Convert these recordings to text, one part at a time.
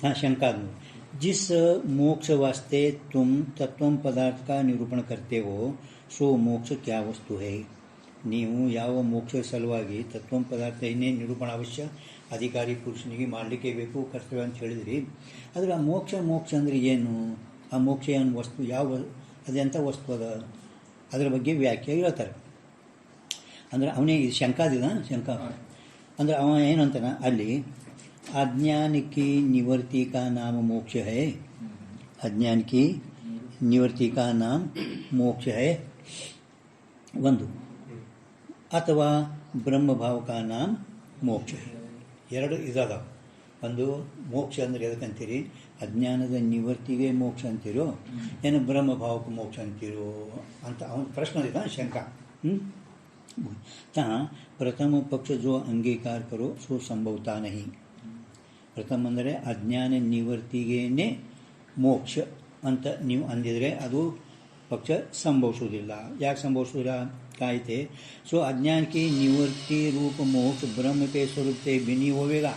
हाँ शंका जिस मोक्ष वास्ते तुम तत्व पदार्थ का निरूपण करते हो सो मोक्ष क्या वस्तु है ನೀವು ಯಾವ ಮೋಕ್ಷ ಸಲುವಾಗಿ ತತ್ವ ಪದಾರ್ಥನೇ ನಿರೂಪಣ ಅವಶ್ಯ ಅಧಿಕಾರಿ ಪುರುಷನಿಗೆ ಮಾಡಲಿಕ್ಕೆ ಬೇಕು ಕರ್ತವ್ಯ ಅಂತ ಹೇಳಿದ್ರಿ. ಆದರೆ ಆ ಮೋಕ್ಷ ಅಂದರೆ ಏನು, ಆ ಮೋಕ್ಷ ಏನು ವಸ್ತು, ಯಾವ ಅದೆಂಥ ವಸ್ತು ಅದ, ಅದರ ಬಗ್ಗೆ ವ್ಯಾಖ್ಯೆ ಹೇಳ್ತಾರೆ. ಅಂದರೆ ಅವನೇ ಇದು ಶಂಕಾ ಅಂದರೆ ಅವ ಏನಂತಾನ ಅಲ್ಲಿ अज्ञान की निवृत्ति का नाम मोक्ष है, अज्ञान की निवृत्ति का नाम मोक्ष है ಒಂದು, ಅಥವಾ ಬ್ರಹ್ಮಭಾವ का नाम ಮೋಕ್ಷ है. ಎರಡು ಇದಾದ. ಒಂದು ಮೋಕ್ಷ ಅಂದರೆ ಎದಕ್ಕಂತೀರಿ, ಅಜ್ಞಾನದ ನಿವೃತ್ತಿಗೆ ಮೋಕ್ಷ ಅಂತೀರೋ ಏನು ಬ್ರಹ್ಮಭಾವಕ್ಕೆ ಮೋಕ್ಷ ಅಂತೀರೋ ಅಂತ ಅವನ ಪ್ರಶ್ನೆ ಇದೆ ಶಂಕಾ. ತಾ ಪ್ರಥಮ ಪಕ್ಷ जो अंगीकार करो सो संभवता नहीं. ಪ್ರಥಮ ಅಂದರೆ ಅಜ್ಞಾನ ನಿವೃತ್ತಿಗೇನೆ ಮೋಕ್ಷ ಅಂತ ನೀವು ಅಂದಿದರೆ ಅದು ಪಕ್ಷ ಸಂಭವಿಸುವುದಿಲ್ಲ. ಯಾಕೆ ಸಂಭವಿಸುವುದಿಲ್ಲ ಕಾಯ್ತೆ सो अज्ञान की निवृत्ति रूप मोक्ष ब्रह्म के स्वरूप से भिन्न ही होवेगा,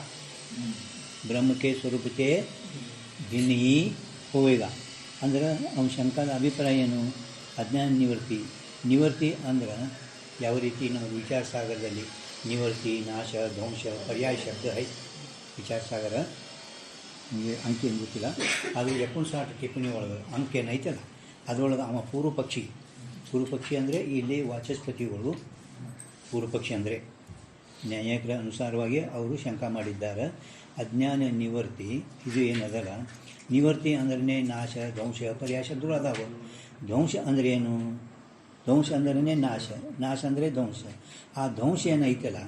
ब्रह्म के स्वरूप से भिन्न ही होवेगा. ಅಂದ್ರೆ ಅವನ ಶಂಕರ ಅಭಿಪ್ರಾಯ ಏನು, ಅಜ್ಞಾನ ನಿವೃತ್ತಿ ಅಂದ್ರೆ ಯಾವ ರೀತಿ ನಾವು ವಿಚಾರ ಸಾಗರದಲ್ಲಿ ನಿವೃತ್ತಿ ನಾಶ ಧ್ವಂಸ ಪರ್ಯಾಯ ಶಬ್ದ ಐ ವಿಚಾರ ಸಾಗರ ನಿಮಗೆ ಅಂಕೆ ಏನು ಗೊತ್ತಿಲ್ಲ, ಅದು 59 ಟಿಪ್ಪಣಿ ಒಳಗೆ ಅಂಕೆ ಏನೈತಲ್ಲ ಅದರೊಳಗೆ ಅವ ಪೂರ್ವ ಪಕ್ಷಿ ಅಂದರೆ ಇಲ್ಲಿ ವಾಚಸ್ಪತಿಗಳು ಪೂರ್ವ ಪಕ್ಷಿ ಅಂದರೆ ನ್ಯಾಯಿಕರ ಅನುಸಾರವಾಗಿ ಅವರು ಶಂಕಾ ಮಾಡಿದ್ದಾರೆ. ಅಜ್ಞಾನ ನಿವೃತ್ತಿ ಇದು ಏನದಲ್ಲ, ನಿವೃತ್ತಿ ಅಂದ್ರೆ ನಾಶ ಧ್ವಂಸ ಪರ್ಯಾಯ ಶಬ್ದಗಳು ಅದಾವೆ. ಧ್ವಂಸ ಅಂದರೆ ಏನು, ಧ್ವಂಸ ಅಂದ್ರೆ ನಾಶ ಅಂದರೆ ಧ್ವಂಸ. ಆ ಧ್ವಂಸ ಏನೈತಲ್ಲ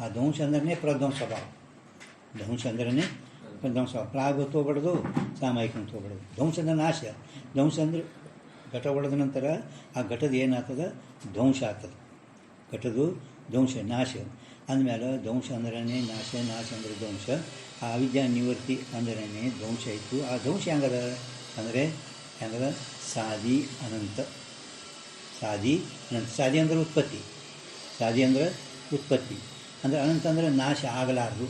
ಆ ಧ್ವಂಸ ಅಂದ್ರೆ ಪ್ರಧ್ವಂಸ ಭಾವ. ಧ್ವಂಸ ಅಂದ್ರೆ ಪ್ರಧ್ವಂಸ ಪ್ರಾಗ್ ತೊಗೊಬಾರ್ದು, ಸಾಮಾಯಿಕ ತೊಗೊಬಾರ್ದು. ಧ್ವಂಸ ಅಂದ್ರೆ ನಾಶ, ಧ್ವಂಸ ಅಂದರೆ ಘಟ ಹೊಡೆದ ನಂತರ ಆ ಘಟದ ಏನಾಗ್ತದೆ ಧ್ವಂಸ ಆಗ್ತದೆ, ಘಟದು ಧ್ವಂಸ ನಾಶ ಅಂದಮೇಲೆ ಧ್ವಂಸ ಅಂದ್ರೆ ನಾಶ ಅಂದರೆ ಧ್ವಂಸ. ಆ ಅವಿದ್ಯಾ ನಿವೃತ್ತಿ ಅಂದ್ರೆ ಧ್ವಂಸ ಇತ್ತು. ಆ ಧ್ವಂಸ ಹೆಂಗದ ಅಂದರೆ ಸಾದಿ ಅನಂತ. ಸಾದಿ ಅಂದರೆ ಉತ್ಪತ್ತಿ, ಅಂದರೆ ಅನಂತ ಅಂದರೆ ನಾಶ ಆಗಲಾರದು.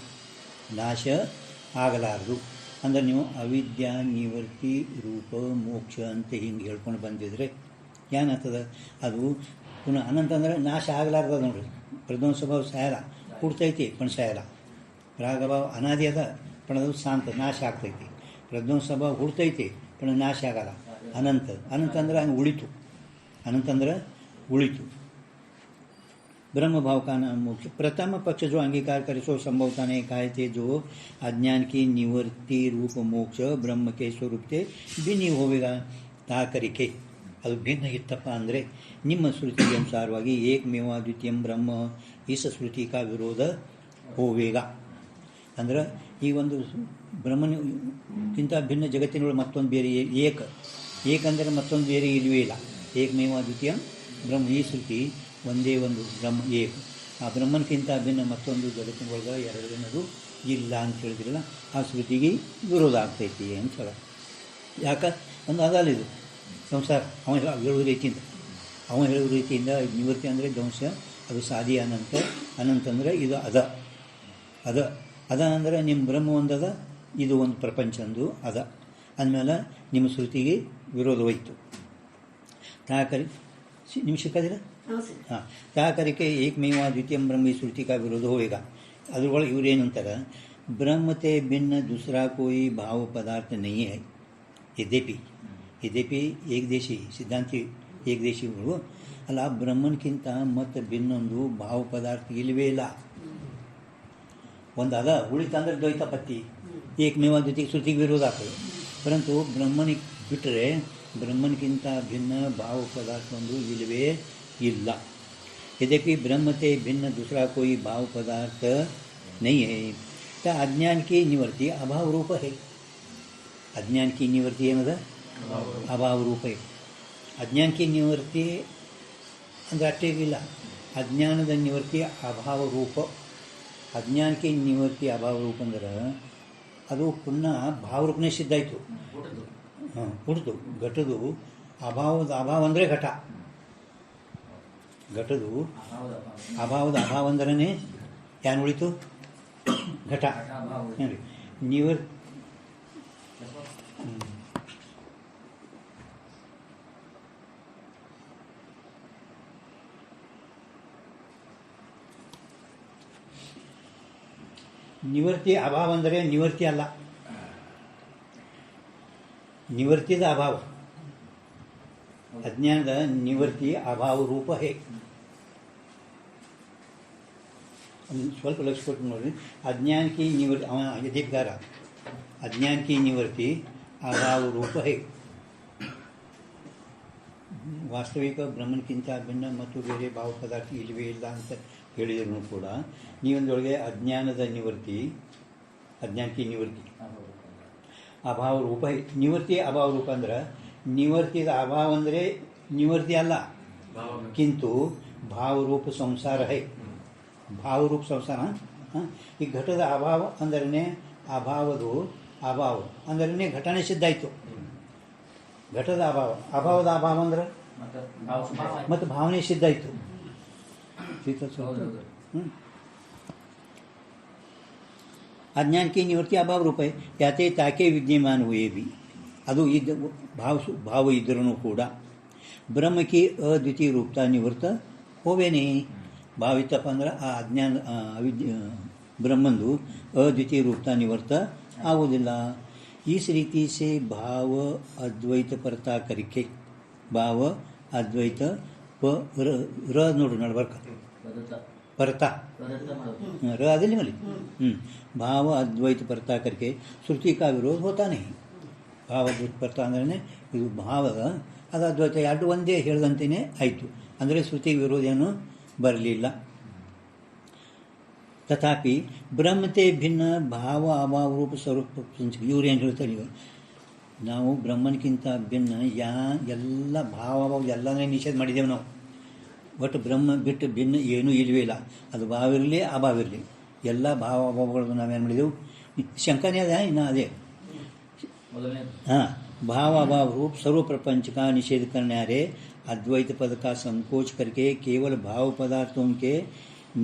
ಅಂದರೆ ನೀವು ಅವಿದ್ಯಾ ನಿವೃತ್ತಿ ರೂಪ ಮೋಕ್ಷ ಅಂತ ಹಿಂಗೆ ಹೇಳ್ಕೊಂಡು ಬಂದಿದ್ರೆ ಏನಾಗ್ತದೆ, ಅದು ಪುನಃ ಅನಂತ ಅಂದರೆ ನಾಶ ಆಗಲಾರ್ದ ನೋಡ್ರಿ. ಪ್ರಧ್ವಂಸ ಭಾವ ಸಾಯಲ್ಲ, ಹುಡ್ತೈತಿ ಪಣ ಸಾಯಲ್ಲ. ರಾಗಭಾವ ಅನಾದಿ ಅದ ಪಣ ಅದು ಶಾಂತ ನಾಶ ಆಗ್ತೈತಿ. ಪ್ರಧ್ವಂಸ ಭಾವ ಹುಡ್ತೈತಿ ಪಣ ನಾಶ ಆಗಲ್ಲ. ಅನಂತ ಅಂದ್ರೆ ಹಂಗೆ ಉಳಿತು. ब्रह्म भाव का नाम मोक्ष. प्रथम पक्ष जो अंगीकार करे सो संभवता नहीं कहे थे जो अज्ञान की निवृत्ति रूप मोक्ष ब्रह्म के स्वरूप से भिन्न होवेगा. ताकरिके ಅದು ಭಿನ್ನ ಇತ್ತಪ್ಪ ಅಂದರೆ ನಿಮ್ಮ ಶ್ರುತಿಗೆ ಅನುಸಾರವಾಗಿ ಏಕಮೇವ ದ್ವಿತೀಯಂ ಬ್ರಹ್ಮ ಈಸ ಶ್ರುತಿಕ ವಿರೋಧ ಹೋವೇಗ. ಅಂದ್ರೆ ಈ ಒಂದು ಬ್ರಹ್ಮನಿಗಿಂತ ಭಿನ್ನ ಜಗತ್ತಿನೊಳಗೆ ಮತ್ತೊಂದು ಬೇರೆ ಏಕಂದರೆ ಮತ್ತೊಂದು ಬೇರೆ ಇಲ್ಲವೇ ಇಲ್ಲ. ಏಕಮೇವ ದ್ವಿತೀಯಂ ಬ್ರಹ್ಮ ಈ ಶ್ರುತಿ ಒಂದೇ ಒಂದು ಬ್ರಹ್ಮ ಏಕ. ಆ ಬ್ರಹ್ಮನಕ್ಕಿಂತ ಭಿನ್ನ ಮತ್ತೊಂದು ಜಗತ್ತಿನೊಳಗೆ ಎರಡು ದಿನದು ಇಲ್ಲ ಅಂತ ಹೇಳಿದ್ರಲ್ಲ, ಆ ಶ್ರುತಿಗೆ ವಿರೋಧ ಆಗ್ತೈತಿ ಅಂತ ಹೇಳ. ಯಾಕೆ ಒಂದು ಅದಲ್ಲ ಇದು ಸಂಸಾರ. ಅವ ಹೇಳುವ ರೀತಿಯಿಂದ ನಿವೃತ್ತಿ ಅಂದರೆ ಧ್ವಂಸ, ಅದು ಸಾದಿ ಅನಂತ ಅಂದರೆ ಇದು ಅದ ಅಂದರೆ ನಿಮ್ಮ ಬ್ರಹ್ಮ ಒಂದದ, ಇದು ಒಂದು ಪ್ರಪಂಚಂದು ಅದ ಅಂದಮೇಲೆ ನಿಮ್ಮ ಶ್ರುತಿಗೆ ವಿರೋಧವಾಯಿತು. ತಾಕರಿ ನಿಮ್ಗೆ ಸಿಕ್ಕೋದಿಲ್ಲ हाँ क्या करके एक मेवा द्वितीय ब्रह्म श्रुति का विरोध होएगा. ಅದರೊಳಗೆ ಇವರೇನಂತಾರೆ, ಬ್ರಹ್ಮತೆ ಭಿನ್ನ दूसरा कोई भाव पदार्थ नहीं है. यद्यपि ಏಕದೇಶಿ ಸಿದ್ಧಾಂತಿ ಏಕದೇಶಿಗಳು ಅಲ್ಲ, ಬ್ರಹ್ಮನ್ಕಿಂತ ಮತ್ತು ಭಿನ್ನೊಂದು ಭಾವ ಪದಾರ್ಥ ಇಲ್ಲವೇ ಇಲ್ಲ. ಒಂದು ಅದ ಉಳಿತಂದ್ರೆ ದ್ವೈತ ಪತ್ತಿ ಏಕಮೇವ ದ್ವಿತೀಯ ಶ್ರುತಿಗೆ ವಿರೋಧ ಆಗ್ತದೆ. ಪರಂತು ಬ್ರಹ್ಮನಿಗೆ ಬಿಟ್ಟರೆ ಬ್ರಹ್ಮನ್ಕಿಂತ ಭಿನ್ನ ಭಾವ ಪದಾರ್ಥ ಒಂದು ಇಲ್ಲವೇ ಇಲ್ಲ. यद्यपि ब्रह्म से भिन्न दूसरा कोई भाव पदार्थ नहीं है. तो अज्ञान की निवृत्ति अभाव रूप है. अज्ञान की निवृत्ति ಏನದ ಅಭಾವ ರೂಪ है. अज्ञान की निवृत्ति ಅಂದರೆ ಅಷ್ಟೇ ಇಲ್ಲ, ಅಜ್ಞಾನದ ನಿವೃತ್ತಿ ಅಭಾವ ರೂಪ. ಅಜ್ಞಾನ ಕಿ ನಿವೃತ್ತಿ ಅಭಾವ ರೂಪ ಅಂದ್ರೆ ಅದು ಪುನಃ ಭಾವರೂಪನೇ ಸಿದ್ಧ ಆಯಿತು. ಹುಡ್ತು ಘಟದು ಅಭಾವ ಅಂದರೆ ಘಟದು ಅಭಾವದ ಅಭಾವ ಅಂದ್ರೇ ಏನು ಉಳಿತು ಘಟ. ನಿವೃತ್ತಿ ಅಭಾವ ಅಂದರೆ ನಿವೃತ್ತಿ ಅಲ್ಲ, ನಿವೃತ್ತಿದ ಅಭಾವ. ಅಜ್ಞಾನದ ನಿವೃತ್ತಿ ಅಭಾವ ರೂಪ ಹೇ. ಸ್ವಲ್ಪ ಲಕ್ಷ ಕೊಟ್ಟು ನೋಡ್ರಿ. अज्ञान की निवृत्ति यदीपगार अज्ञान की निवृत्ति अभाव रूप है. ವಾಸ್ತವಿಕ ಬ್ರಹ್ಮನ್ಕಿಂತ ಭಿನ್ನ ಮತ್ತು ಬೇರೆ ಭಾವ ಪದಾರ್ಥ ಇಲ್ಲವೇ ಇಲ್ಲ ಅಂತ ಹೇಳಿದ್ರು ಕೂಡ ನೀವೊಂದೊಳಗೆ ಅಜ್ಞಾನದ ನಿವೃತ್ತಿ, ಅಜ್ಞಾನಕ್ಕೆ ನಿವೃತ್ತಿ ಅಭಾವ ರೂಪ. ನಿವೃತ್ತಿ ಅಭಾವ ರೂಪ ಅಂದ್ರೆ ನಿವೃತ್ತಿದ ಅಭಾವ ಅಂದರೆ ನಿವೃತ್ತಿ ಅಲ್ಲ, ಕಿಂತು ಭಾವರೂಪ ಸಂಸಾರ ಹೈ. ಭಾವರೂಪ ಸಂಸಾರ. ಈ ಘಟದ ಅಭಾವ ಅಂದ್ರೆ ಅಭಾವದು ಅಭಾವ ಅಂದ್ರೆ ಘಟನೆ ಸಿದ್ಧಾಯಿತು. ಘಟದ ಅಭಾವ, ಅಭಾವದ ಅಭಾವ ಅಂದ್ರೆ ಮತ್ತು ಭಾವನೆ ಸಿದ್ಧಾಯಿತು. अज्ञान की निवृत्ति अभाव रूप है. याते ताके विद्यमान हुए भी ಅದು ಇದ್ದ ಭಾವ ಇದ್ರೂ ಕೂಡ ಬ್ರಹ್ಮಕ್ಕೆ ಅದ್ವಿತೀಯ ರೂಪತಾ ನಿವೃತ್ತ ಹೋವೇನೇ. ಭಾವಿತಪ್ಪ ಅಂದ್ರೆ ಆ ಅಜ್ಞಾನ ಬ್ರಹ್ಮಂದು ಅದ್ವಿತೀಯ ರೂಪತಾ ನಿವೃತ್ತ ಆಗುವುದಿಲ್ಲ. इस रीति से भाव अद्वैत परता करके भाव अद्वैत र ನೋಡ್ರಿ ನಡ್ಬರ್ಕ परता र आदिल मली भाव अद्वैत परता करके श्रुति का विरोध होता नहीं. भाव अद्वैत परता ಅಂದ್ರೆ ಇದು ಭಾವದ ಅದು ಅದ್ವೈತ ಎರಡು ಒಂದೇ ಹೇಳಿದಂತೆಯೇ ಆಯಿತು. ಅಂದರೆ ಶ್ರುತಿ ವಿರೋಧ ಏನು ಬರಲಿಲ್ಲ. तथापि ಬ್ರಹ್ಮತೆ ಭಿನ್ನ ಭಾವ ಅಭಾವ ರೂಪ ಸ್ವರೂಪ ಇವ್ರು ಏನು ಹೇಳ್ತಾರೆ, ನಾವು ಬ್ರಹ್ಮನ್ಕಿಂತ ಭಿನ್ನ ಎಲ್ಲ ಭಾವ ಎಲ್ಲನೇ ನಿಷೇಧ ಮಾಡಿದ್ದೇವೆ ನಾವು. ಒಟ್ಟು ಬ್ರಹ್ಮ ಬಿಟ್ಟು ಭಿನ್ನ ಏನೂ ಇಲ್ಲವೇ ಇಲ್ಲ. ಅದು ಭಾವ ಇರಲಿ ಅಭಾವ ಇರಲಿ, ಎಲ್ಲ ಭಾವ ಅಭಾವಗಳನ್ನು ನಾವೇನು ಮಾಡಿದೆವು. ಶಂಕನೇ ಅದ ಇನ್ನು ಅದೇ हाँ. भाव अभाव रूप सर्व प्रपंच का निषेध करने रहे अद्वैत पद का संकोच करके केवल भाव पदार्थों के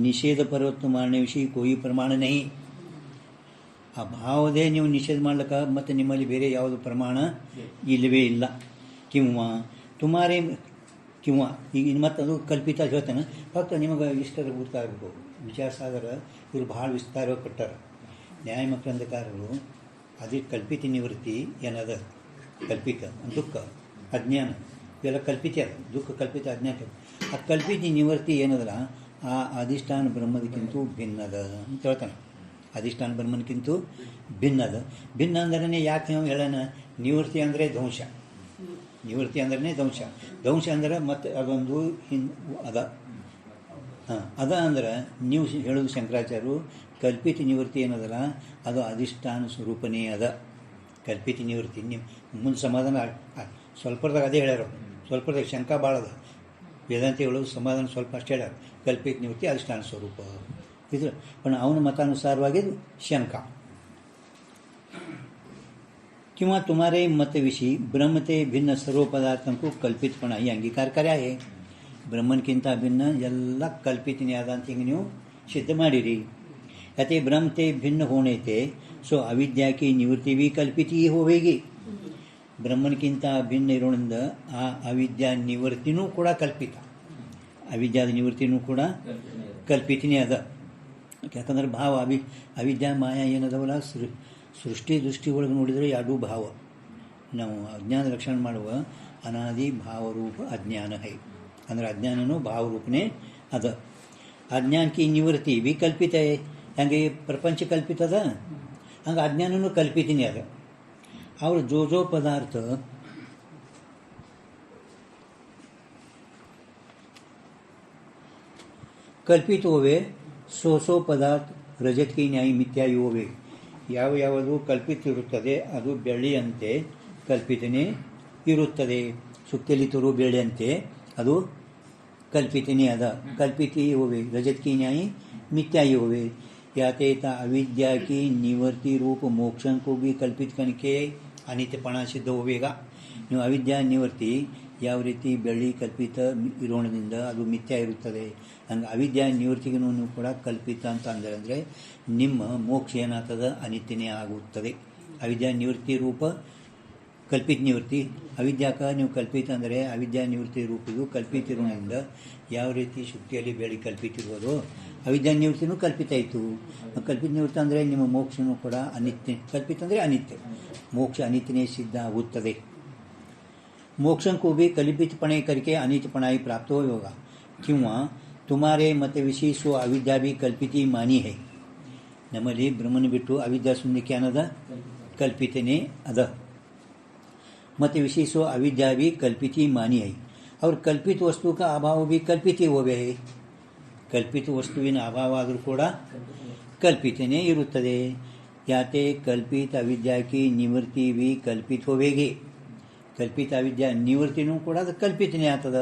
निषेध पर्वत मारने विषय कोई प्रमाण नहीं. ಆ ಭಾವದೇ ನೀವು ನಿಷೇಧ ಮಾಡ್ಲಿಕ್ಕೆ ಮತ್ತು ನಿಮ್ಮಲ್ಲಿ ಬೇರೆ ಯಾವುದು ಪ್ರಮಾಣ ಇಲ್ಲವೇ ಇಲ್ಲ. ಕಿಂವ ತುಮಾರೇ ಕಿಂವ ಈಗ ಮತ್ತು ಅದು ಕಲ್ಪಿತ ಹೇಳ್ತಾನೆ. ಫಕ್ತ ನಿಮಗೆ ಇಷ್ಟರ ಗೊತ್ತಾ ಆಗಬೇಕು. ವಿಚಾರ ಸಾಗರ ಇವರು ಭಾಳ ವಿಸ್ತಾರವಾಗಿ ಕೊಟ್ಟಾರ. ನ್ಯಾಯ ಮಕರಂದಕಾರರು ಅದೇ ಕಲ್ಪಿತ ನಿವೃತ್ತಿ ಏನದ, ಕಲ್ಪಿತ ದುಃಖ ಅಜ್ಞಾನ ಇವೆಲ್ಲ ಕಲ್ಪಿತ ಅದ. ದುಃಖ ಕಲ್ಪಿತ ಅಜ್ಞಾನ. ಆ ಕಲ್ಪಿತ ನಿವೃತ್ತಿ ಏನದಲ್ಲ ಆ ಅಧಿಷ್ಠಾನ ಬ್ರಹ್ಮದಕ್ಕಿಂತೂ ಭಿನ್ನದ ಅಂತ ಹೇಳ್ತಾನೆ. ಅಧಿಷ್ಠಾನ ಬ್ರಹ್ಮನಕ್ಕಿಂತೂ ಭಿನ್ನದ. ಭಿನ್ನ ಅಂದ್ರೆ ಯಾಕೆ ನಾವು ಹೇಳೋಣ, ನಿವೃತ್ತಿ ಅಂದರೆ ಧ್ವಂಸ. ನಿವೃತ್ತಿ ಅಂದ್ರೆ ಧ್ವಂಸ. ಧ್ವಂಸ ಅಂದ್ರೆ ಮತ್ತೆ ಅದೊಂದು ಅದ ಅದ ಅಂದ್ರೆ ನೀವು ಹೇಳೋದು ಶಂಕರಾಚಾರ್ಯರು ಕಲ್ಪಿತ ನಿವೃತ್ತಿ ಏನದಲ್ಲ ಅದು ಅಧಿಷ್ಠಾನ ಸ್ವರೂಪನೇ ಅದ. ಕಲ್ಪಿತ ನಿವೃತ್ತಿ ನಿಮ್ಮ ಮುಂದೆ ಸಮಾಧಾನ ಸ್ವಲ್ಪದಾಗ ಅದೇ ಹೇಳ್ಯಾರ. ಸ್ವಲ್ಪದಾಗ ಶಂಕ ಭಾಳ ಅದ. ವೇದಾಂತ ಹೇಳೋದು ಸಮಾಧಾನ ಸ್ವಲ್ಪ ಅಷ್ಟೇ ಹೇಳ್ಯಾರ. ಕಲ್ಪಿತ ನಿವೃತ್ತಿ ಅಧಿಷ್ಠಾನ ಸ್ವರೂಪ ಇದು. पण ಅವನ ಮತಾನುಸಾರವಾಗಿ ಶಂಕ. किंवा तुम्हारे मतविषयी ब्रह्मते भिन्न सर्व पदार्थों को कल्पितपणा ही अंगीकार करे आहे. ಬ್ರಹ್ಮನ್ಕಿಂತ ಭಿನ್ನ ಎಲ್ಲ ಕಲ್ಪಿತನೇ ಆದ ಅಂತ ಹಿಂಗೆ ನೀವು ಸಿದ್ಧ ಮಾಡಿರಿ. ಯಾಕೆ ಬ್ರಹ್ಮತೆ ಭಿನ್ನ ಹೋಣೈತೆ ಸೊ ಅವಿದ್ಯಾಕಿ ನಿವೃತ್ತಿ भी कल्पित ही होवेगी. ಬ್ರಹ್ಮನ್ಕಿಂತ ಭಿನ್ನ ಇರೋದ್ರಿಂದ ಆ ಅವಿದ್ಯಾ ನಿವೃತ್ತಿನೂ ಕೂಡ ಕಲ್ಪಿತ. ಅವಿದ್ಯಾದ ನಿವೃತ್ತಿನೂ ಕೂಡ ಕಲ್ಪಿತನೇ ಅದ. ಯಾಕಂದ್ರೆ ಭಾವ ಅವಿದ್ಯಾ ಮಾಯಾ ಏನದವಲ್ಲ ಸೃಷ್ಟಿ ದೃಷ್ಟಿ ಒಳಗೆ ನೋಡಿದರೆ ಎರಡೂ ಭಾವ. ನಾವು ಅಜ್ಞಾನ ರಕ್ಷಣೆ ಮಾಡುವ ಅನಾದಿ ಭಾವರೂಪ ಅಜ್ಞಾನ ಹೈ. ಅಂದ್ರೆ ಅಜ್ಞಾನನೂ ಭಾವರೂಪನೇ ಅದ. ಅಜ್ಞಾನ ಕಿ ನಿವೃತ್ತಿ भी ಕಲ್ಪಿತ है. ಹಂಗೆ ಪ್ರಪಂಚ ಕಲ್ಪಿತ ಅದ, ಹಂಗೆ ಅಜ್ಞಾನನೂ ಕಲ್ಪಿತನೇ ಅದ. ಅವ್ರು ಜೋ ಪದಾರ್ಥ ಕಲ್ಪಿತ ಹೋವೆ ಸೋ ಪದಾರ್ಥ ರಜತ್ಕಿ ನ್ಯಾಯ ಮಿಥ್ಯಾಯಿ ಹೋವೆ. ಯಾವುದು ಕಲ್ಪಿತ ಇರುತ್ತದೆ ಅದು ಬೆಳ್ಳಿಯಂತೆ ಕಲ್ಪಿತನೇ ಇರುತ್ತದೆ. ಸುತ್ತಲಿ ತೋರು ಬೆಳ್ಳಿಯಂತೆ ಅದು कल्पितने अदा. कल्पित ही होवे रजत की न्याय मिथ्या ही होवे. याते अविद्या की निवृत्ति रूप मोक्षन को भी कल्पित करके अनित्यपणा सिद्ध होवेगा. ನೀವು ಅವಿದ್ಯಾ ನಿವೃತ್ತಿ ಯಾವ ರೀತಿ ಬೆಳ್ಳಿ ಕಲ್ಪಿತ ಇರೋಣದಿಂದ ಅದು ಮಿಥ್ಯ ಇರುತ್ತದೆ, ಹಂಗೆ ಅವಿದ್ಯಾ ನಿವೃತ್ತಿಗೂ ಕೂಡ ಕಲ್ಪಿತ ಅಂತ ಅಂದರೆ ನಿಮ್ಮ ಮೋಕ್ಷ ಏನಾಗ್ತದೆ ಅನಿತ್ಯನೇ ಆಗುತ್ತದೆ. ಅವಿದ್ಯಾ ನಿವೃತ್ತಿ ರೂಪ ಕಲ್ಪಿತ ನಿವೃತ್ತಿ. ಅವಿದ್ಯಾಕ ನೀವು ಕಲ್ಪಿತ ಅಂದರೆ ಅವಿದ್ಯಾ ನಿವೃತ್ತಿ ರೂಪಿಗೂ ಕಲ್ಪಿತ ಇರೋದ್ರಿಂದ ಯಾವ ರೀತಿ ಶುಕ್ತಿಯಲ್ಲಿ ಬೆಳ್ಳಿ ಕಲ್ಪಿತ ಇರ್ಬೋದು ಅವಿದ್ಯಾ ನಿವೃತ್ತಿನೂ ಕಲ್ಪಿತ ಆಯಿತು. ಕಲ್ಪಿತ ನಿವೃತ್ತಿ ಅಂದರೆ ನಿಮ್ಮ ಮೋಕ್ಷನೂ ಕೂಡ ಅನಿತ್ಯ. ಕಲ್ಪಿತ ಅಂದರೆ ಅನಿತ್ಯ. ಮೋಕ್ಷ ಅನಿತ್ಯನೇ ಸಿದ್ಧ ಆಗುತ್ತದೆ. मोक्षण को भी कल्पितपणे करके अनित्यपणाई प्राप्त होगा, क्यों तुम्हारे मत विशेषो अविद्या भी कल्पित ही मानी है. नमली ब्रह्मन बिट्टु अविद्या सुनने क्या नद कल्पितने अद. मत विशेषो अविद्या भी कल्पित ही मानी है. और कल्पित वस्तु का अभाव भी कल्पित ही होवे है. कल्पित वस्तुविನ अभाव आದರೂ ಕೂಡ कल्पितನೇ ಇರುತ್ತದೆ. ಯಾತೆ कल्पित अविद्या की निवृत्ति भी कल्पित होवेगी. कल्पित अविद्या निवृत्तिनೂ ಕೂಡ ಅದು कल्पितನೇ ಆಗ್ತದ.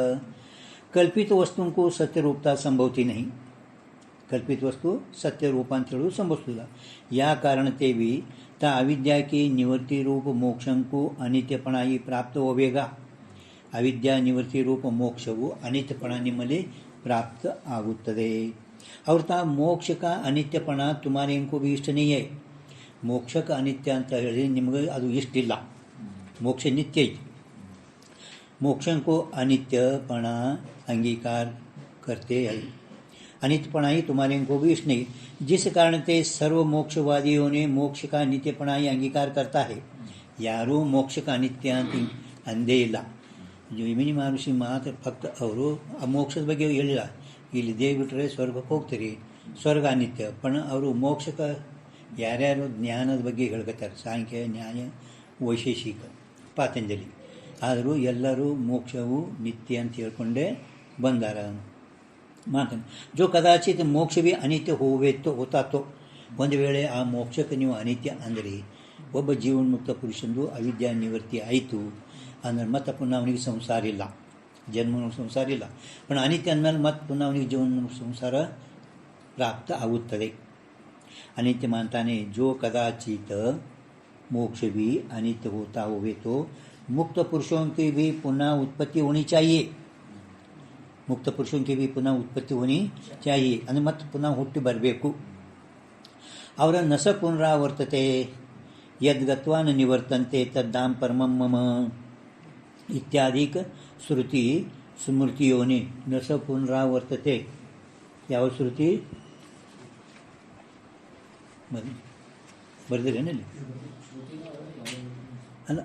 कल्पित वस्तु को सत्य रूपता संभवती नहीं. कल्पित वस्तु सत्य रूप ಅಂತ ಹೇಳೋದು ಸಂಭವಿಸುವುದಿಲ್ಲ. या कारणते भी ता अविद्या की निवृत्ति रूप मोक्षं को अनित्यपणा ही प्राप्त होवेगा. अविद्या निवृत्ति रूप मोक्षವು अनित्यपಣ ನಿಮ್ಮಲ್ಲಿ प्राप्त आगुತ್ತದೆ. और ता मोक्ष का अनित्यपण तुम्हारे को भी इष्ट नहीं है. मोक्ष का अनित्य ಅಂತ ಹೇಳಿ ನಿಮಗೆ ಅದು ಇಷ್ಟ ಇಲ್ಲ. मोक्ष नित्य ही. मोक्षन को अनित्यपणा अंगीकार करते हैं. अनित्यपणा ही तुम्हारे को भी इष्ट नहीं. जिस कारण से सर्व मोक्षवादियों ने मोक्ष का नित्यपणा ही अंगीकार करता है. यारू मोक्ष का अनित्य अंधे ಇಲ್ಲ. ಜೈಮಿನಿ ಮಹರ್ಷಿ ಮಾತ್ರ ಫಕ್ತ ಅವರು ಆ ಮೋಕ್ಷದ ಬಗ್ಗೆ ಹೇಳಿಲ್ಲ. ಇಲ್ಲಿ ದೇವ್ ಬಿಟ್ಟರೆ ಸ್ವರ್ಗಕ್ಕೆ ಹೋಗ್ತೀರಿ, ಸ್ವರ್ಗ ಅನಿತ್ಯ. पण ಅವರು ಮೋಕ್ಷಕ್ಕೆ ಯಾರ್ಯಾರು ಜ್ಞಾನದ ಬಗ್ಗೆ ಹೇಳ್ಕೊತಾರೆ. ಸಾಂಖ್ಯ, ನ್ಯಾಯ, ವೈಶೇಷಿಕ, ಪಾತಂಜಲಿ. ಆದರೂ ಎಲ್ಲರೂ ಮೋಕ್ಷವು ನಿತ್ಯ ಅಂತ ಹೇಳ್ಕೊಂಡೇ ಬಂದಾರ ಮಾತನ್ನು. ಜೋ ಕದಾಚಿತ್ ಮೋಕ್ಷ ಭೀ ಅನಿತ್ಯ ಹೋತಾತೋ. ಒಂದು ವೇಳೆ ಆ ಮೋಕ್ಷಕ್ಕೆ ನೀವು ಅನಿತ್ಯ ಅಂದರೆ ಒಬ್ಬ ಜೀವನ್ಮುಕ್ತ ಪುರುಷಂದು ಅವಿದ್ಯಾ ನಿವೃತ್ತಿ ಆಯಿತು ಅಂದ್ರೆ ಮತ್ತೆ ಪುನಃ ಅವನಿಗೆ ಸಂಸಾರ ಇಲ್ಲ, ಜನ್ಮ ಸಂಸಾರ ಇಲ್ಲ. पण ಅನಿತ್ಯ ಅಂದಮೇಲೆ ಮತ್ತೆ ಪುನಃ ಅವನಿಗೆ ಜೀವನ ಸಂಸಾರ ಪ್ರಾಪ್ತ ಆಗುತ್ತದೆ. अनित्य मानताने जो कदाचित मोक्ष भी अनित्य होता होवे तो मुक्त पुरुषों की भी पुनः उत्पत्ति होनी चाहिए. मुक्त पुरुषों की भी पुनः उत्पत्ति होनी चाहिए ಅಂದರೆ ಮತ್ತೆ ಪುನಃ ಹುಟ್ಟಿ ಬರಬೇಕು. ಅವರ ನಸ ಪುನರಾವರ್ತತೆ ಯದ್ಗತ್ವಾ ನ ನಿವರ್ತಂತೆ ತದ್ದಾಂ ಪರಮಂ ಮಮ ಇತ್ಯಾದಿಕ ಶ್ರುತಿ ಸ್ಮೃತಿಯೋನಿ. ನಸ ಪುನರಾವರ್ತತೆ ಯಾವ ಶ್ರುತಿ ಬರೆದಿರೇನಲ್ಲಿ ಅಲ್ಲ,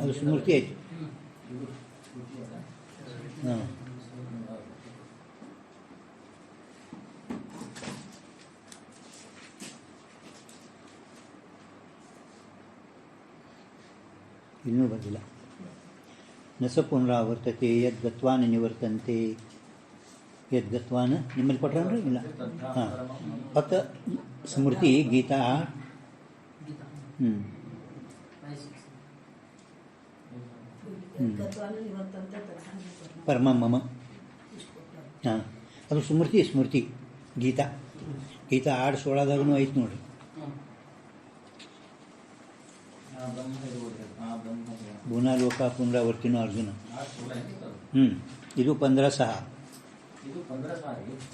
ಅದು ಸ್ಮೃತಿ ಆಯಿತು. ಹಾಂ, ಇನ್ನೂ ಬಂದಿಲ್ಲ. ನಸ ಪುನರಾವರ್ತತೆ ಯದ್ಗತ್ವಾನ ನಿವರ್ತಂತೆ. ಯದ್ಗತ್ವಾನ ನಿಮ್ಮಲ್ಲಿ ಕೊಟ್ರನ್ರಿ? ಇಲ್ಲ. ಹಾಂ, ಫಕ್ತ ಸ್ಮೃತಿ ಗೀತಾ. ಪರಮ ಮಮ. ಹಾಂ, ಅದು ಸ್ಮೃತಿ ಗೀತಾ. ಗೀತಾ 6:16 ಐತೆ ನೋಡ್ರಿ. ಭೂನಾಲೋಕ ಪುನರಾವರ್ತಿನೋ ಅರ್ಜುನ. ಇದು 15:6.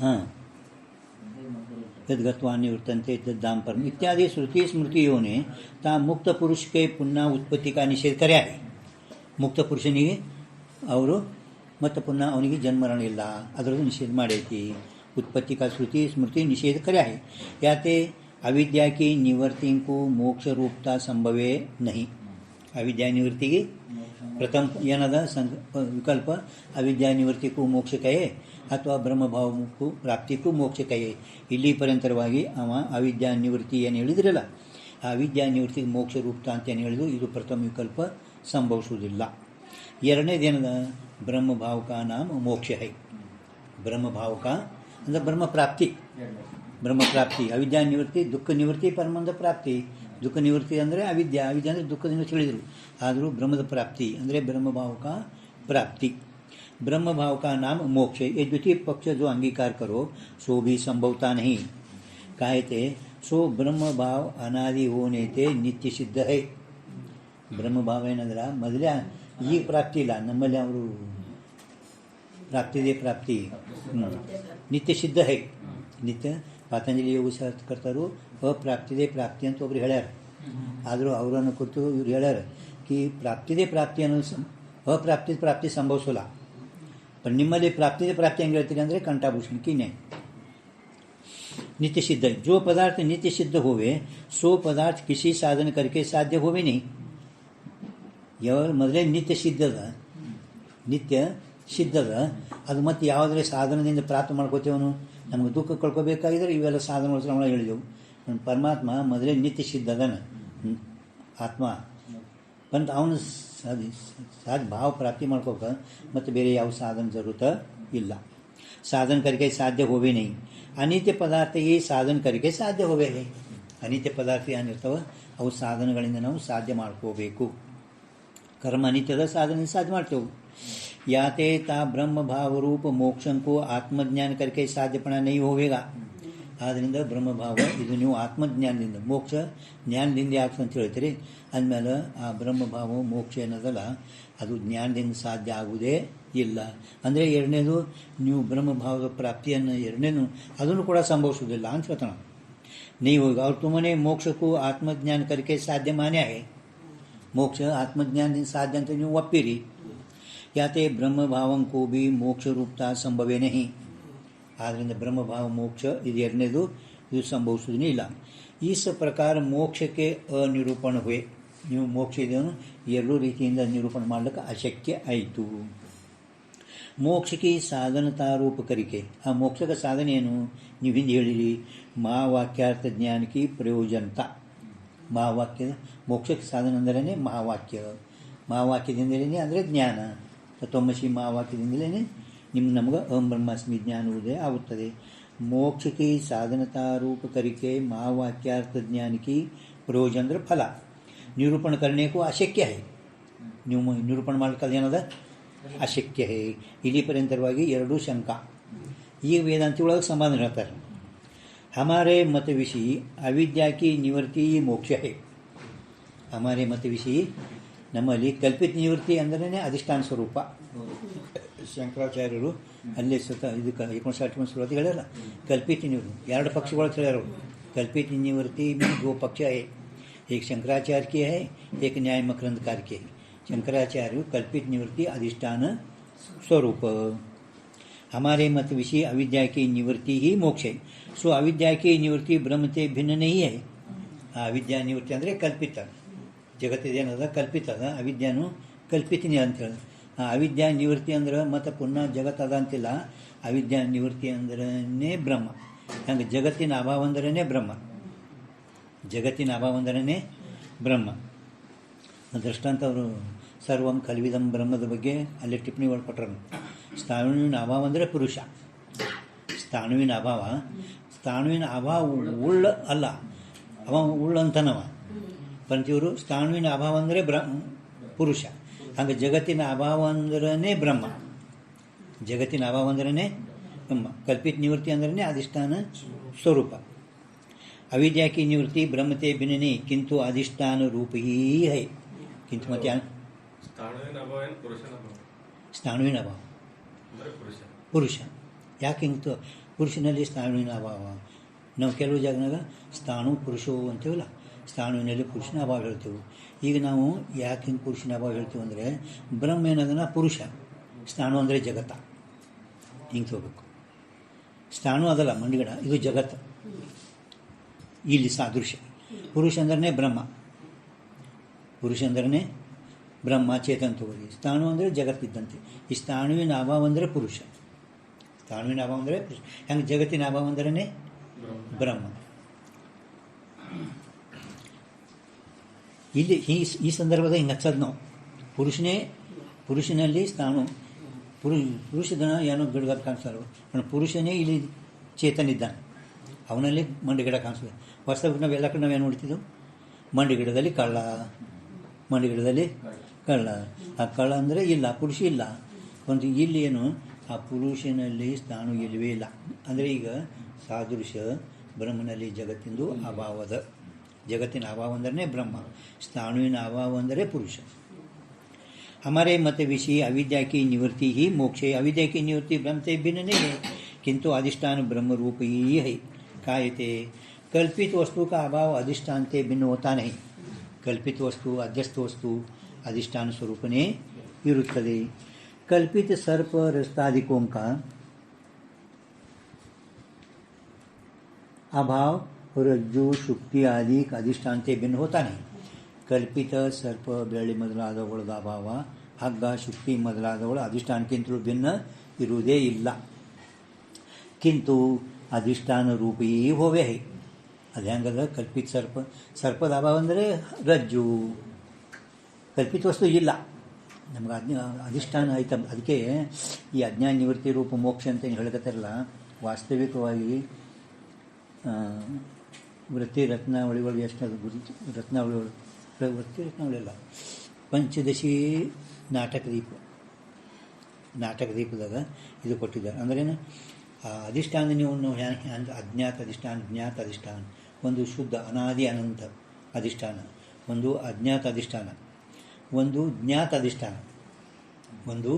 ಹಾಂ, यद्गत्वा निवृत्तन्ते तद्धाम परम इत्यादि श्रुति स्मृतियों ने ता मुक्त पुरुष के पुनः उत्पत्ति का निषेध कर्या है. ಮುಕ್ತ ಪುರುಷನಿಗೆ ಅವರು ಮತ್ತೆ ಪುನಃ ಅವನಿಗೆ ಜನ್ಮರಣ ಇಲ್ಲ ಅದರದ್ದು ನಿಷೇಧ ಮಾಡೈತಿ. उत्पत्ति का श्रुति स्मृति निषेध कर्या है. याते अविद्या की निवृत्ति को मोक्ष रूपता संभवे नहीं. अविद्या निवृत्ति की प्रथम ಏನದ ವಿಕಲ್ಪ ಅವಿದ್ಯಾ ನಿವೃತ್ತಿಗೂ ಮೋಕ್ಷ ಕಹೆ ಅಥವಾ ಬ್ರಹ್ಮಭಾವಕ್ಕೂ ಪ್ರಾಪ್ತಿಗೂ ಮೋಕ್ಷ ಕಹೆ. ಇಲ್ಲಿ ಪರ್ಯಂತರವಾಗಿ ಅವ ಅವಿದ್ಯಾ ನಿವೃತ್ತಿ ಏನು ಹೇಳಿದ್ರಲ್ಲ, ಆ ಅವಿದ್ಯಾ ನಿವೃತ್ತಿಗೆ ಮೋಕ್ಷ ರೂಪತ ಅಂತ ಏನು ಹೇಳಿದ್ರು, ಇದು ಪ್ರಥಮ ವಿಕಲ್ಪ ಸಂಭವಿಸುವುದಿಲ್ಲ. ಎರಡನೇದೇನದ ಬ್ರಹ್ಮಭಾವಕ ನಾಮ ಮೋಕ್ಷ ಹೈ. ಬ್ರಹ್ಮಭಾವಕ ಅಂದರೆ ಬ್ರಹ್ಮ ಪ್ರಾಪ್ತಿ. ಅವಿದ್ಯಾ ನಿವೃತ್ತಿ, ದುಃಖ ನಿವೃತ್ತಿ, ಪರಮಾನಂದ ಪ್ರಾಪ್ತಿ. ದುಃಖ ನಿವೃತ್ತಿ ಅಂದರೆ ಅವಿದ್ಯಾ ಅಂದರೆ ದುಃಖದಿಂದ ತಿಳಿದರು. ಆದರೂ ಬ್ರಹ್ಮದ ಪ್ರಾಪ್ತಿ ಅಂದರೆ ಬ್ರಹ್ಮಭಾವ का प्राप्ति. ब्रह्म भाव का नाम मोक्ष. ये द्वितीय पक्ष जो अंगीकार करो सो भी संभवता नहीं. कहते सो ब्रह्म भाव अनादि होने ते नित्य सिद्ध है. ब्रह्म भाव ಏನಂದ್ರೆ ಮೊದಲೇ ಈಗ ಪ್ರಾಪ್ತಿ ಇಲ್ಲ, ನಮ್ಮಲ್ಲಿ ಅವರು ಪ್ರಾಪ್ತಿ ನಿತ್ಯ ಸಿದ್ಧ ಹೈ. ನಿತ್ಯ ಪಾತಂಜಲಿ ಯೋಗ ಶಾಸ್ತ್ರ ಕರ್ತಾರು ಅಪ್ರಾಪ್ತಿದೆ ಪ್ರಾಪ್ತಿ ಅಂತ ಒಬ್ರು ಹೇಳ್ಯಾರ. ಆದರೂ ಅವರನ್ನು ಕುರಿತು ಇವ್ರು ಹೇಳ್ಯಾರ ಕಿ ಪ್ರಾಪ್ತಿದೆ ಪ್ರಾಪ್ತಿ ಅನ್ನೋ ಅಪ್ರಾಪ್ತಿ ಪ್ರಾಪ್ತಿ ಸಂಭವಿಸೋಲ್ಲ. पण निम्मली प्राप्ति ಹೆಂಗೆ ಹೇಳ್ತೀರಿ ಅಂದರೆ कंठाभूषण की नहीं। नित्य सिद्ध जो पदार्थ नित्य सिद्ध होवे सो पदार्थ किसी साधन करके साध्य होवे नहीं। ಯಾವ ಮೊದಲೇ ನಿತ್ಯ ಸಿದ್ಧದ ಅದು ಮತ್ತೆ ಯಾವುದೇ ಸಾಧನದಿಂದ ಪ್ರಾಪ್ತ ಮಾಡ್ಕೋತೇವನು ನಮಗೆ ದುಃಖ ಕಳ್ಕೊಬೇಕಾಗಿದ್ರೆ ಇವೆಲ್ಲ ಸಾಧನಗಳು ನಾವು ಹೇಳಿದೆವು। ಪರಮಾತ್ಮ ಮೊದಲೇ ನಿತ್ಯ ಸಿದ್ಧದನ ಆತ್ಮ ಬಂದು ಅವನು ಭಾವ ಪ್ರಾಪ್ತಿ ಮಾಡ್ಕೋಕ ಮತ್ತು ಬೇರೆ ಯಾವ ಸಾಧನ ಜरूरत ಇಲ್ಲ। साधन करके साध्य होवे नहीं। अनित्य पदार्थ ये साधन करके साध्य होवे है। अनित्य पदार्थ ಏನಿರ್ತಾವ ಅವು ಸಾಧನಗಳಿಂದ ನಾವು ಸಾಧ್ಯ ಮಾಡ್ಕೋಬೇಕು। कर्म अनित्यದ ಸಾಧನೆಯಿಂದ ಸಾಧ್ಯ ಮಾಡ್ತೇವೆ। याते ता ब्रह्म भाव रूप मोक्षं को आत्मज्ञान करके साध्यपणा नहीं होवेगा। ಆದ್ದರಿಂದ ಬ್ರಹ್ಮಭಾವ ಇದು ನೀವು ಆತ್ಮಜ್ಞಾನದಿಂದ ಮೋಕ್ಷ ಜ್ಞಾನದಿಂದ ಯಾಕೆ ಅಂತ ಹೇಳ್ತೀರಿ ಅಂದಮೇಲೆ ಆ ಬ್ರಹ್ಮಭಾವ ಮೋಕ್ಷ ಏನದಲ್ಲ ಅದು ಜ್ಞಾನದಿಂದ ಸಾಧ್ಯ ಆಗುವುದೇ ಇಲ್ಲ। ಅಂದರೆ ಎರಡನೇದು ನೀವು ಬ್ರಹ್ಮಭಾವದ ಪ್ರಾಪ್ತಿಯನ್ನು ಎರಡನೇದು ಅದನ್ನು ಕೂಡ ಸಂಭವಿಸುವುದಿಲ್ಲ ಅಂತ ಹೇಳ್ತಾನೆ। ನೀವು ಅವ್ರು ತುಮನೆ ಮೋಕ್ಷಕ್ಕೂ ಆತ್ಮಜ್ಞಾನ ಕರಿಕೆ ಸಾಧ್ಯ ಮಾನ್ಯ है। ಮೋಕ್ಷ ಆತ್ಮಜ್ಞಾನದಿಂದ ಸಾಧ್ಯ ಅಂತ ನೀವು ಒಪ್ಪಿರಿ। ಯಾತೆ ಬ್ರಹ್ಮಭಾವಂ ಕೋ ಭಿ ಮೋಕ್ಷ ರೂಪತಾ ಸಂಭವೇ नहीं। ಆದ್ದರಿಂದ ಬ್ರಹ್ಮಭಾವ ಮೋಕ್ಷ ಇದು ಎರಡನೇದು ಇದು ಸಂಭವಿಸುವುದೇ ಇಲ್ಲ। इस प्रकार ಮೋಕ್ಷಕ್ಕೆ ಅನಿರೂಪಣ हुए। ನೀವು ಮೋಕ್ಷ ಇದನ್ನು ಎರಡೂ ರೀತಿಯಿಂದ ನಿರೂಪಣೆ ಮಾಡಲಿಕ್ಕೆ ಅಶಕ್ಯ ಆಯಿತು। ಮೋಕ್ಷಕ್ಕೆ ಸಾಧನತಾ ರೂಪ ಕರಿಕೆ ಆ ಮೋಕ್ಷಕ ಸಾಧನೆ ಏನು ನೀವು ಹಿಂದೆ ಹೇಳಿರಿ ಮಹಾವಾಕ್ಯಾರ್ಥ ಜ್ಞಾನಕ್ಕೆ ಪ್ರಯೋಜನತ। ಮಹಾವಾಕ್ಯದ ಮೋಕ್ಷಕ್ಕೆ ಸಾಧನ ಅಂದರೇ ಮಹಾವಾಕ್ಯದಿಂದಲೇ ಅಂದರೆ ಜ್ಞಾನ ತತ್ವಮಸಿ ಮಹಾವಾಕ್ಯದಿಂದಲೇ ನಮಗೆ ಅಹಂ ಬ್ರಹ್ಮಾಸ್ಮಿ ಜ್ಞಾನ ಉದಯ ಆಗುತ್ತದೆ। ಮೋಕ್ಷಕ್ಕೆ ಸಾಧನತಾ ರೂಪ ಕರಿಕೆ ಮಹಾವಾಕ್ಯಾರ್ಥ ज्ञान की प्रयोजन ಅಂದ್ರೆ ಫಲ ನಿರೂಪಣ करने को अशक्य है। ನೀವು ನಿರೂಪಣೆ ಮಾಡಲಿಕ್ಕೆ ಏನದ ಅಶಕ್ಯ है। ಇಲ್ಲಿಪರ್ಯಂತರವಾಗಿ ಎರಡೂ ಶಂಕ ಈ ವೇದಾಂತಿ ಒಳಗೆ ಸಮಾಧಾನ ಹೇಳ್ತಾರೆ। हमारे मत विषय अविद्या की निवृत्ति मोक्ष है। हमारे मत विषय ನಮ್ಮಲ್ಲಿ ಕಲ್ಪಿತ ನಿವೃತ್ತಿ ಅಂದ್ರೇ ಅಧಿಷ್ಠಾನ ಸ್ವರೂಪ। ಶಂಕರಾಚಾರ್ಯರು ಅಲ್ಲೇ ಇದಕ್ಕೆ 59 ಶುರುವಾತಿ ಹೇಳ್ಯಾರ ಕಲ್ಪಿತ ನಿವೃತ್ತಿ ಎರಡು ಪಕ್ಷಗಳು ಹೇಳ್ಯಾರ। कल्पित निवृत्ति में दो पक्ष है, एक शंकराचार्य की है एक न्याय मकरंदकार की है। शंकराचार्य कल्पित निवृत्ति अधिष्ठान स्वरूप। हमारे मत विषय अविद्या की निवृत्ति ही मोक्ष है। सो अविद्या की निवृत्ति ब्रह्म से भिन्न नहीं है। अविद्या निवृत्ति ಅಂದರೆ ಕಲ್ಪಿತ ಜಗತ್ತಿದೇನದ ಕಲ್ಪಿತ ಅದ ಅವಿದ್ಯಾನು ಕಲ್ಪಿತನೇ ಅಂತೇಳಿ ಅವಿದ್ಯಾ ನಿವೃತ್ತಿ ಅಂದ್ರೆ ಮತ್ತು ಪುನಃ ಜಗತ್ತದ ಅಂತಿಲ್ಲ। ಅವಿದ್ಯಾ ನಿವೃತ್ತಿ ಅಂದ್ರೇ ಬ್ರಹ್ಮ। ಹಂಗೆ ಜಗತ್ತಿನ ಅಭಾವ ಅಂದ್ರೇ ಬ್ರಹ್ಮ ಜಗತ್ತಿನ ಅಭಾವ ಅಂದ್ರೇ ಬ್ರಹ್ಮ। ದೃಷ್ಟಾಂತ ಅವರು ಸರ್ವಂ ಕಲ್ವಿದಂ ಬ್ರಹ್ಮದ ಬಗ್ಗೆ ಅಲ್ಲಿ ಟಿಪ್ಪಣಿ ಕೊಟ್ಟರು। ಸ್ಥಾಣುವಿನ ಅಭಾವ ಅಂದರೆ ಪುರುಷ ಸ್ಥಾಣುವಿನ ಅಭಾವ ಉಳ್ಳ ಅಲ್ಲ ಅವ ಉಳ್ಳಂತನವ ಪಂತಿಯವರು ಸ್ಥಾಣುವಿನ ಅಭಾವ ಅಂದರೆ ಪುರುಷ ಹಂಗೆ ಜಗತ್ತಿನ ಅಭಾವ ಅಂದ್ರೇ ಬ್ರಹ್ಮ ಜಗತ್ತಿನ ಅಭಾವ ಅಂದ್ರೇ ब्रह्म। कल्पित निवृत्ति अंदर अधिष्ठान स्वरूप। अविद्या की निवृत्ति ब्रह्म ते भिन्न नहीं किंतु अधिष्ठान रूप ही है। किंतु मत ಸ್ಥಾಣುವಿನ ಅಭಾವ ಪುರುಷ ಯಾಕೆ ಹಿಂಗೆ ಪುರುಷನಲ್ಲಿ ಸ್ಥಾಣುವಿನ ಅಭಾವ ನಾವು ಕೆಲವು ಜಾಗನಾಗ ಸ್ಥಾಣು ಪುರುಷವು ಅಂತೀವಲ್ಲ ಸ್ಥಾಣುವಿನಲ್ಲಿ ಪುರುಷನ ಅಭಾವ ಹೇಳ್ತೇವೆ। ಈಗ ನಾವು ಯಾಕೆ ಹಿಂಗೆ ಪುರುಷನ ಅಭಾವ ಹೇಳ್ತೀವಿ ಅಂದರೆ ಬ್ರಹ್ಮ ಏನದನ್ನ ಪುರುಷ ಸ್ಥಾಣು ಅಂದರೆ ಜಗತ್ತ ಹಿಂಗೆ ಹೋಗ್ಬೇಕು। ಸ್ಥಾಣು ಅದಲ್ಲ ಮಂಡಿಗಡ ಇದು ಜಗತ್ತು ಇಲ್ಲಿ ಸಾದೃಶ್ಯ ಪುರುಷ ಅಂದ್ರೆ ಬ್ರಹ್ಮ ಪುರುಷ ಅಂದ್ರೆ ಬ್ರಹ್ಮ ಚೇತನ್ ತಗೋರಿ ಸ್ಥಾಣು ಅಂದರೆ ಜಗತ್ತಿದ್ದಂತೆ ಈ ಸ್ಥಾಣುವಿನ ಅಭಾವ ಅಂದರೆ ಪುರುಷ ಸ್ಥಾಣುವಿನ ಅಭಾವ ಅಂದರೆ ಪುರುಷ ಹೆಂಗೆ ಜಗತ್ತಿನ ಅಭಾವ ಅಂದ್ರೆ ಬ್ರಹ್ಮ। ಇಲ್ಲಿ ಈ ಸಂದರ್ಭದ ಹಿಂಗೆ ಹಚ್ಚೋದು ನಾವು ಪುರುಷನಲ್ಲಿ ಸ್ಥಾಣು ಪುರುಷದನ ಏನೋ ಗಿಡಗ ಕಾಣಿಸ್ತಾರೋ ಪುರುಷನೇ ಇಲ್ಲಿ ಚೇತನಿದ್ದಾನೆ ಅವನಲ್ಲಿ ಮಂಡಿಗಿಡ ಕಾಣಿಸ್ತದೆ। ವಾಸ್ತವಕ್ಕೆ ನಾವು ಎಲ್ಲ ಕಡೆ ನಾವೇನು ನೋಡ್ತಿದ್ದೆವು ಮಂಡಿಗಿಡದಲ್ಲಿ ಕಳ್ಳ ಆ ಕಳ್ಳ ಅಂದರೆ ಇಲ್ಲ ಪುರುಷ ಇಲ್ಲ ಒಂದು ಇಲ್ಲಿ ಏನು ಆ ಪುರುಷನಲ್ಲಿ ಸ್ಥಾಣು ಇಲ್ಲವೇ ಇಲ್ಲ ಅಂದರೆ ಈಗ ಸಾದೃಶ್ಯ ಬ್ರಹ್ಮನಲ್ಲಿ ಜಗತ್ತಿಂದು ಅಭಾವದ ಜಗತ್ತಿನ ಅಭಾವ ಅಂದರೆ ಬ್ರಹ್ಮ ಸ್ಥಾಣುವಿನ ಅಭಾವ ಅಂದರೆ ಪುರುಷ। हमारे मत विषय अविद्या की निवृत्ति ही मोक्ष है। अविद्या की निवृत्ति ब्रह्म से भिन्न नहीं है किंतु अधिष्ठान ब्रह्म रूप ही है। कायते कल्पित वस्तु का अभाव अधिष्ठान से भिन्न होता नहीं। कल्पित वस्तु अध्यस्थ वस्तु अधिष्ठान स्वरूपने ಇರುತ್ತದೆ। कल्पित सर्प रस्तादिकों का अभाव रज्जु शुक्ति आदि अधिष्ठानತೆ ಭಿನ್ನ होता नहीं. ಕಲ್ಪಿತ ಸರ್ಪ ಬೆಳ್ಳಿ ಮೊದಲಾದವುಗಳ ಅಭಾವ ಹಗ್ಗ ಶುಕ್ತಿ ಮೊದಲಾದವುಗಳ ಅಧಿಷ್ಠಾನಕ್ಕಿಂತಲೂ ಭಿನ್ನ ಇರುವುದೇ ಇಲ್ಲ. ಕಿಂತು ಅಧಿಷ್ಠಾನ ರೂಪೀ ಹೋವೇ ಹೈ. ಅದು ಹೆಂಗದ ಕಲ್ಪಿತ ಸರ್ಪದ ಅಭಾವ ಅಂದರೆ ರಜ್ಜು ಕಲ್ಪಿತ ವಸ್ತು ಇಲ್ಲ, ನಮ್ಗೆ ಅಧಿಷ್ಠಾನ ಆಯ್ತು. ಅದಕ್ಕೆ ಈ ಅಜ್ಞಾನ ನಿವೃತ್ತಿ ರೂಪ ಮೋಕ್ಷ ಅಂತ ಏನು ಹೇಳಕತ್ತಾರಲ್ಲ, ವಾಸ್ತವಿಕವಾಗಿ ವೃತ್ತಿ ರತ್ನಾವಳಿಗಳು ಎಷ್ಟು ಅದು ಗುರುತು ರತ್ನಾವಳಿಗಳು ವೃತ್ತಿ ರತ್ನಾವಳಿಯಲ್ಲ, ಪಂಚದಶಿ ನಾಟಕ ದೀಪದಾಗ ಇದು ಕೊಟ್ಟಿದ್ದಾರೆ. ಅಂದ್ರೇನು ಅಧಿಷ್ಠಾನ ನೀವು ಅಜ್ಞಾತ ಅಧಿಷ್ಠಾನ ಜ್ಞಾತ ಅಧಿಷ್ಠಾನ, ಒಂದು ಶುದ್ಧ ಅನಾದಿ ಅನಂತ ಅಧಿಷ್ಠಾನ, ಒಂದು ಅಜ್ಞಾತ ಅಧಿಷ್ಠಾನ, ಒಂದು ಜ್ಞಾತ ಅಧಿಷ್ಠಾನ, ಒಂದು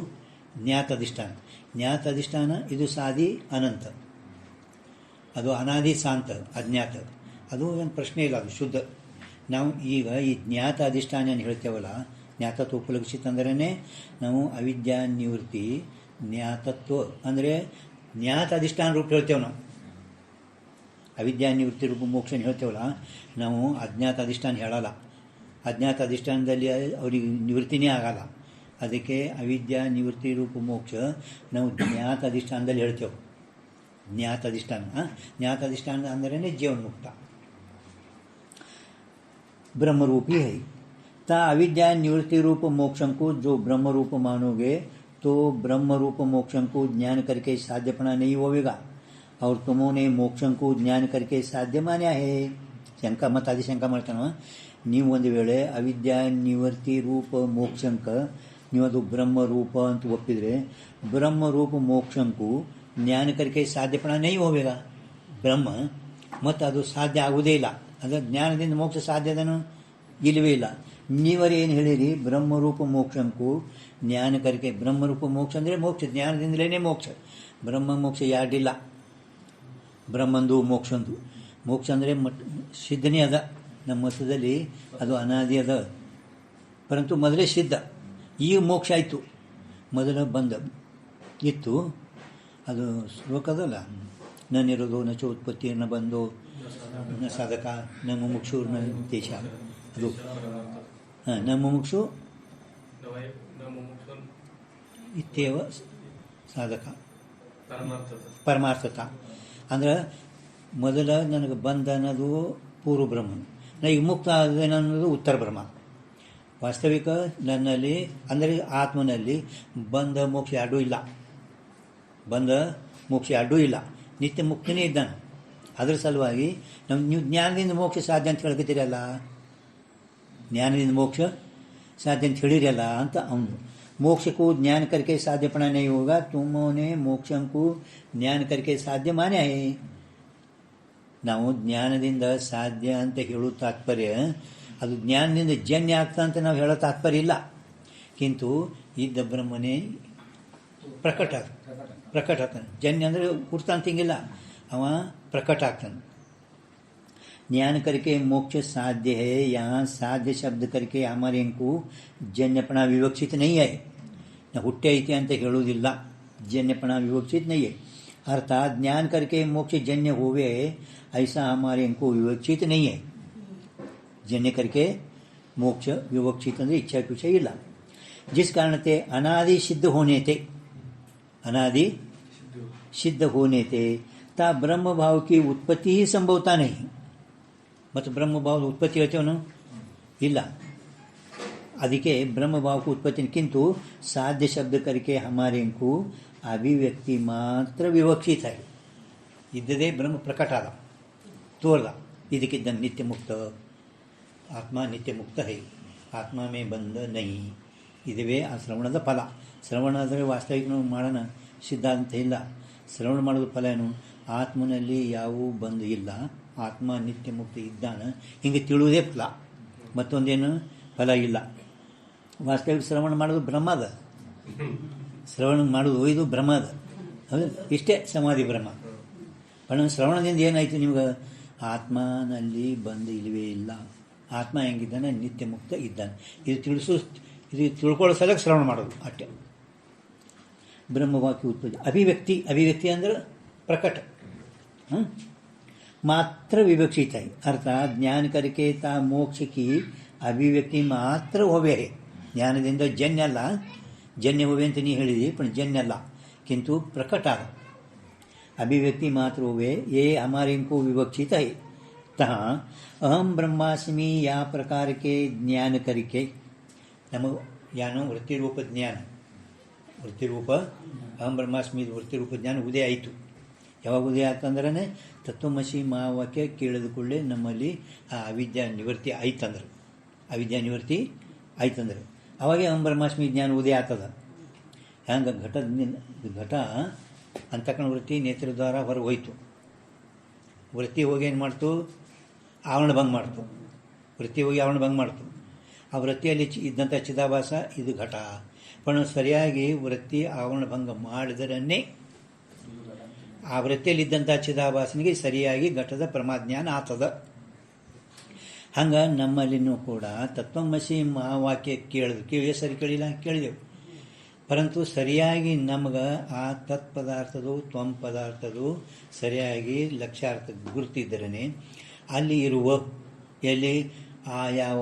ಜ್ಞಾತ ಅಧಿಷ್ಠಾನ. ಜ್ಞಾತ ಅಧಿಷ್ಠಾನ ಇದು ಸಾದಿ ಅನಂತ, ಅದು ಅನಾದಿ ಶಾಂತ ಅಜ್ಞಾತ, ಅದು ಏನು ಪ್ರಶ್ನೆ ಇಲ್ಲ, ಅದು ಶುದ್ಧ. ನಾವು ಈಗ ಈ ಜ್ಞಾತ ಅಧಿಷ್ಠಾನ ಏನು ಹೇಳ್ತೇವಲ್ಲ, ಜ್ಞಾತತ್ವ ಉಪಲಕ್ಷಿತ ಅಂದ್ರೇ ನಾವು ಅವಿದ್ಯಾ ನಿವೃತ್ತಿ ಜ್ಞಾತತ್ವ ಅಂದರೆ ಜ್ಞಾತ ಅಧಿಷ್ಠಾನ ರೂಪ ಹೇಳ್ತೇವೆ. ನಾವು ಅವಿದ್ಯಾ ನಿವೃತ್ತಿ ರೂಪ ಮೋಕ್ಷ ಹೇಳ್ತೇವಲ್ಲ, ನಾವು ಅಜ್ಞಾತ ಅಧಿಷ್ಠಾನ ಹೇಳಲ್ಲ. ಅಜ್ಞಾತ ಅಧಿಷ್ಠಾನದಲ್ಲಿ ಅವ್ರಿಗೆ ನಿವೃತ್ತಿನೇ ಆಗಲ್ಲ. ಅದಕ್ಕೆ ಅವಿದ್ಯಾ ನಿವೃತ್ತಿ ರೂಪ ಮೋಕ್ಷ ನಾವು ಜ್ಞಾತ ಅಧಿಷ್ಠಾನದಲ್ಲಿ ಹೇಳ್ತೇವೆ. ಜ್ಞಾತ ಅಧಿಷ್ಠಾನ अंदर जीवन मुक्त ब्रह्मरूपी है. ता अविद्या निवृत्ति रूप मोक्षं को जो ब्रह्म रूप मानोगे तो ब्रह्म रूप मोक्षं को ज्ञान करके साध्यपना नहीं होगा, और तुमने मोक्षं को ज्ञान करके साध्य मान्या है. ಶಂಕ ಮತ್ತು ಅದಿ ಶಂಕ ಮಾಡ್ತಾನವ. ನೀವು ಒಂದು ವೇಳೆ ಅವಿದ್ಯಾ ನಿವೃತ್ತಿ ರೂಪ ಮೋಕ್ಷಂಕ ನೀವು ಅದು ಬ್ರಹ್ಮರೂಪ ಅಂತ ಒಪ್ಪಿದರೆ, ಬ್ರಹ್ಮರೂಪ ಮೋಕ್ಷಂಕು ಜ್ಞಾನ ಕರಿಕೆ ಸಾಧ್ಯಪಣ ನೈ ಹೋಗಬೇಕ ಬ್ರಹ್ಮ, ಮತ್ತು ಅದು ಸಾಧ್ಯ ಆಗುವುದೇ ಇಲ್ಲ. ಅಂದರೆ ಜ್ಞಾನದಿಂದ ಮೋಕ್ಷ ಸಾಧ್ಯದನು ಇಲ್ಲವೇ ಇಲ್ಲ. ನೀವರೇ ಏನು ಹೇಳಿರಿ, ಬ್ರಹ್ಮರೂಪ ಮೋಕ್ಷಂಕು ಜ್ಞಾನ ಕರಿಕೆ. ಬ್ರಹ್ಮರೂಪ ಮೋಕ್ಷ ಅಂದರೆ ಮೋಕ್ಷ, ಜ್ಞಾನದಿಂದಲೇ ಮೋಕ್ಷ. ಬ್ರಹ್ಮ ಮೋಕ್ಷ ಎರಡಿಲ್ಲ, ಬ್ರಹ್ಮಂದು ಮೋಕ್ಷಂದು. ಮೋಕ್ಷ ಅಂದರೆ ಸಿದ್ಧನೇ ಅದ, ನಮ್ಮ ಮತದಲ್ಲಿ ಅದು ಅನಾದಿ ಅದ, ಪರಂತು ಮೊದಲೇ ಸಿದ್ಧ. ಈಗ ಮೋಕ್ಷ ಆಯಿತು, ಮೊದಲ ಬಂದ ಇತ್ತು. ಅದು ಶ್ಲೋಕದಲ್ಲ, ನನ್ನಿರೋದು ನ ಚ ಉತ್ಪತ್ತಿಯನ್ನು ಬಂದು ನ ಸಾಧಕ ನ ಮುಮುಕ್ಷು ನ ದೇಶ. ಅದು ನ ಮುಮುಕ್ಷು ಇತ್ಯೇವ ಸಾಧಕ ಪರಮಾರ್ಥತ. ಅಂದ್ರೆ ಮೊದಲ ನನಗೆ ಬಂದ ಅನ್ನೋದು ಪೂರ್ವ ಬ್ರಹ್ಮ, ಈಗ ಮುಕ್ತ ಅನ್ನೋದು ಉತ್ತರ ಬ್ರಹ್ಮ. ವಾಸ್ತವಿಕ ನನ್ನಲ್ಲಿ ಅಂದರೆ ಆತ್ಮನಲ್ಲಿ ಬಂದ ಮೋಕ್ಷ ಎರಡೂ ಇಲ್ಲ, ಬಂದ ಮೋಕ್ಷ ಎರಡೂ ಇಲ್ಲ, ನಿತ್ಯ ಮುಕ್ತನೇ ಇದ್ದಾನೆ. ಅದರ ಸಲುವಾಗಿ ನೀವು ಜ್ಞಾನದಿಂದ ಮೋಕ್ಷ ಸಾಧ್ಯ ಅಂತ ಹೇಳ್ಕೊತೀರಲ್ಲ, ಜ್ಞಾನದಿಂದ ಮೋಕ್ಷ ಸಾಧ್ಯ ಅಂತ ಹೇಳಿರಲ್ಲ ಅಂತ ಅವನು. ಮೋಕ್ಷಕ್ಕೂ ಜ್ಞಾನ ಕರಿಕೆ ಸಾಧ್ಯಪಣ नहीं होगा, तुमने ಮೋಕ್ಷಕ್ಕೂ ಜ್ಞಾನ ಕರಿಕೆ ಸಾಧ್ಯ ಮಾನ್ಯ ಹೇ. ನಾವು ಜ್ಞಾನದಿಂದ ಸಾಧ್ಯ ಅಂತ ಹೇಳೋ ತಾತ್ಪರ್ಯ ಅದು ಜ್ಞಾನದಿಂದ ಜನ್ಯ ಆಗ್ತಾ ಅಂತ ನಾವು ಹೇಳೋ ತಾತ್ಪರ್ಯ ಇಲ್ಲ. ಕಿಂತು ಇದ್ದ ಬ್ರಹ್ಮನೇ ಪ್ರಕಟ ಆಗ್ತಾನೆ. ಜನ್ಯ ಅಂದರೆ ಹುಡ್ತಾನೆ ತಿಂಗಿಲ್ಲ, ಅವ ಪ್ರಕಟ ಆಗ್ತಾನೆ. ज्ञान करके मोक्ष साध्य है. यहाँ साध्य शब्द करके हमारे इनको जन्यपण विवक्षित नहीं है. न हुट्टे ಐತೆ ಅಂತ ಹೇಳುವುದಿಲ್ಲ, जन्यपण विवक्षित नहीं है. अर्थात ज्ञान करके मोक्ष जन्य होवे ऐसा हमारे इनको विवक्षित नहीं है. जन्य करके मोक्ष विवक्षित ಅಂದರೆ इच्छा कुछ ಇಲ್ಲ. जिस कारण ते अनादि सिद्ध होने थे, अनादि सिद्ध होने थे ता ब्रह्म भाव की उत्पत्ति ही संभवता नहीं. ಮತ್ತು ಬ್ರಹ್ಮಭಾವದ ಉತ್ಪತ್ತಿ ಹೇಳ್ತೇವನು ಇಲ್ಲ. ಅದಕ್ಕೆ ಬ್ರಹ್ಮಭಾವಕ್ಕೂ ಉತ್ಪತ್ತಿಗಿಂತೂ ಸಾಧ್ಯ ಶಬ್ದ ಕರಿಕೆ ಹಮಾರೆ ಇಂಕು ಅಭಿವ್ಯಕ್ತಿ ಮಾತ್ರ ವಿವಕ್ಷಿತ है. ಇದ್ದದೇ ಬ್ರಹ್ಮ ಪ್ರಕಟ ಆದ ತೋರ್ದ. ಇದಕ್ಕಿದ್ದಂಗೆ ನಿತ್ಯ ಮುಕ್ತ ಆತ್ಮ ನಿತ್ಯ ಮುಕ್ತ है, ಆತ್ಮ ಮೇ ಬಂದ ನಹಿ. ಇದುವೇ ಆ ಶ್ರವಣದ ಫಲ. ಶ್ರವಣ ಆದರೆ ವಾಸ್ತವಿಕ ನಾವು ಮಾಡೋಣ ಸಿದ್ಧಾಂತ ಇಲ್ಲ. ಶ್ರವಣ ಮಾಡೋದು ಫಲ ಏನು, ಆತ್ಮನಲ್ಲಿ ಯಾವೂ ಬಂದು ಇಲ್ಲ, ಆತ್ಮ ನಿತ್ಯ ಮುಕ್ತಿ ಇದ್ದಾನೆ, ಹಿಂಗೆ ತಿಳುವುದೇ ಫಲ, ಮತ್ತೊಂದೇನು ಫಲ ಇಲ್ಲ. ವಾಸ್ತವಿಕ ಶ್ರವಣ ಮಾಡೋದು ಬ್ರಹ್ಮದ, ಶ್ರವಣ ಮಾಡೋದು ಇದು ಬ್ರಹ್ಮದ, ಹೌದು. ಇಷ್ಟೇ ಸಮಾಧಿ ಬ್ರಹ್ಮ. ಶ್ರವಣದಿಂದ ಏನಾಯಿತು ನಿಮ್ಗೆ, ಆತ್ಮನಲ್ಲಿ ಬಂದು ಇಲ್ಲವೇ ಇಲ್ಲ, ಆತ್ಮ ಹೆಂಗಿದ್ದಾನೆ ನಿತ್ಯ ಮುಕ್ತ ಇದ್ದಾನೆ. ಇದು ತಿಳ್ಕೊಳ್ಳೋ ಸಲಕ್ಕೆ ಶ್ರವಣ ಮಾಡೋದು ಅಷ್ಟೇ. ಬ್ರಹ್ಮವಾಕ್ಯ ಉತ್ಪತ್ತಿ अभिव्यक्ती ಅಂದ್ರೆ प्रकट मात्र विवक्षित आहे. अर्थात ज्ञान करके ता मोक्ष की अभिव्यक्ति मात्र होवे है. ज्ञानದಿಂದ ಜನ್ಯ ಅಲ್ಲ, ಜನ್ಯ ಹೋವೆ ಅಂತ ನೀ ಹೇಳಿದಿ, पण जन्य अಲ್ಲ, किंतु प्रकट आग अभिव्यक्ति मात्र होवे. ये हमारे इनको विवक्षित है. तहाँ अहम ब्रह्मास्मि या प्रकार के ज्ञान करके नम यानो वृत्तिरूप ज्ञाನ, ವೃತ್ತಿರೂಪ ಅಹಂ ಬ್ರಹ್ಮಾಸ್ಮಿ ವೃತ್ತಿರೂಪ ಜ್ಞಾನ ಉದಯ ಆಯಿತು. ಯಾವಾಗ ಉದಯ ಆಯ್ತಂದ್ರೆ ತತ್ವಮಸಿ ಮಹಾವಾಕ್ಯ ಕೇಳಿದ ಕೂಡಲೇ ನಮ್ಮಲ್ಲಿ ಆ ಅವಿದ್ಯಾ ನಿವೃತ್ತಿ ಆಯ್ತಂದ್ರೆ, ಅವಿದ್ಯಾ ನಿವೃತ್ತಿ ಆಯ್ತಂದ್ರೆ ಅವಾಗೆ ಅಹಂ ಬ್ರಹ್ಮಾಸ್ಮಿ ಜ್ಞಾನ ಉದಯ ಆಗ್ತದ. ಹಂಗೆ ಘಟ ಅಂತಕಣ ವೃತ್ತಿ ನೇತ್ರದ್ವಾರ ಹೊರಗೆ ಹೋಯ್ತು. ವೃತ್ತಿ ಹೋಗಿ ಏನು ಮಾಡ್ತು? ಆವರಣ ಭಂಗ ಮಾಡ್ತು. ವೃತ್ತಿ ಹೋಗಿ ಆವರಣ ಭಂಗ ಮಾಡ್ತು. ಆ ವೃತ್ತಿಯಲ್ಲಿ ಇದ್ದಂಥ ಚಿದಾಭಾಸ ಇದು ಘಟ. पण ಸರಿಯಾಗಿ ವೃತ್ತಿ ಆವರಣ ಭಂಗ ಮಾಡಿದರನ್ನೇ ಆ ವೃತ್ತಿಯಲ್ಲಿದ್ದಂಥ ಚಿದಾಭಾಸನಿಗೆ ಸರಿಯಾಗಿ ಘಟದ ಪ್ರಮಾಜ್ಞಾನ ಆಗ್ತದ. ಹಂಗೆ ನಮ್ಮಲ್ಲಿನೂ ಕೂಡ ತತ್ವಮಸಿ ಮಹಾವಾಕ್ಯ ಕೇಳಿದ್ವಿ, ಸರಿ ಕೇಳಿದೆವು. ಪರಂತು ಸರಿಯಾಗಿ ನಮಗೆ ಆ ತತ್ಪದಾರ್ಥದು ತ್ವಂ ಪದಾರ್ಥದು ಸರಿಯಾಗಿ ಲಕ್ಷ್ಯಾರ್ಥ ಗುರುತಿದ್ದರೇ ಅಲ್ಲಿ ಇರುವ ಎಲ್ಲಿ ಆ ಯಾವ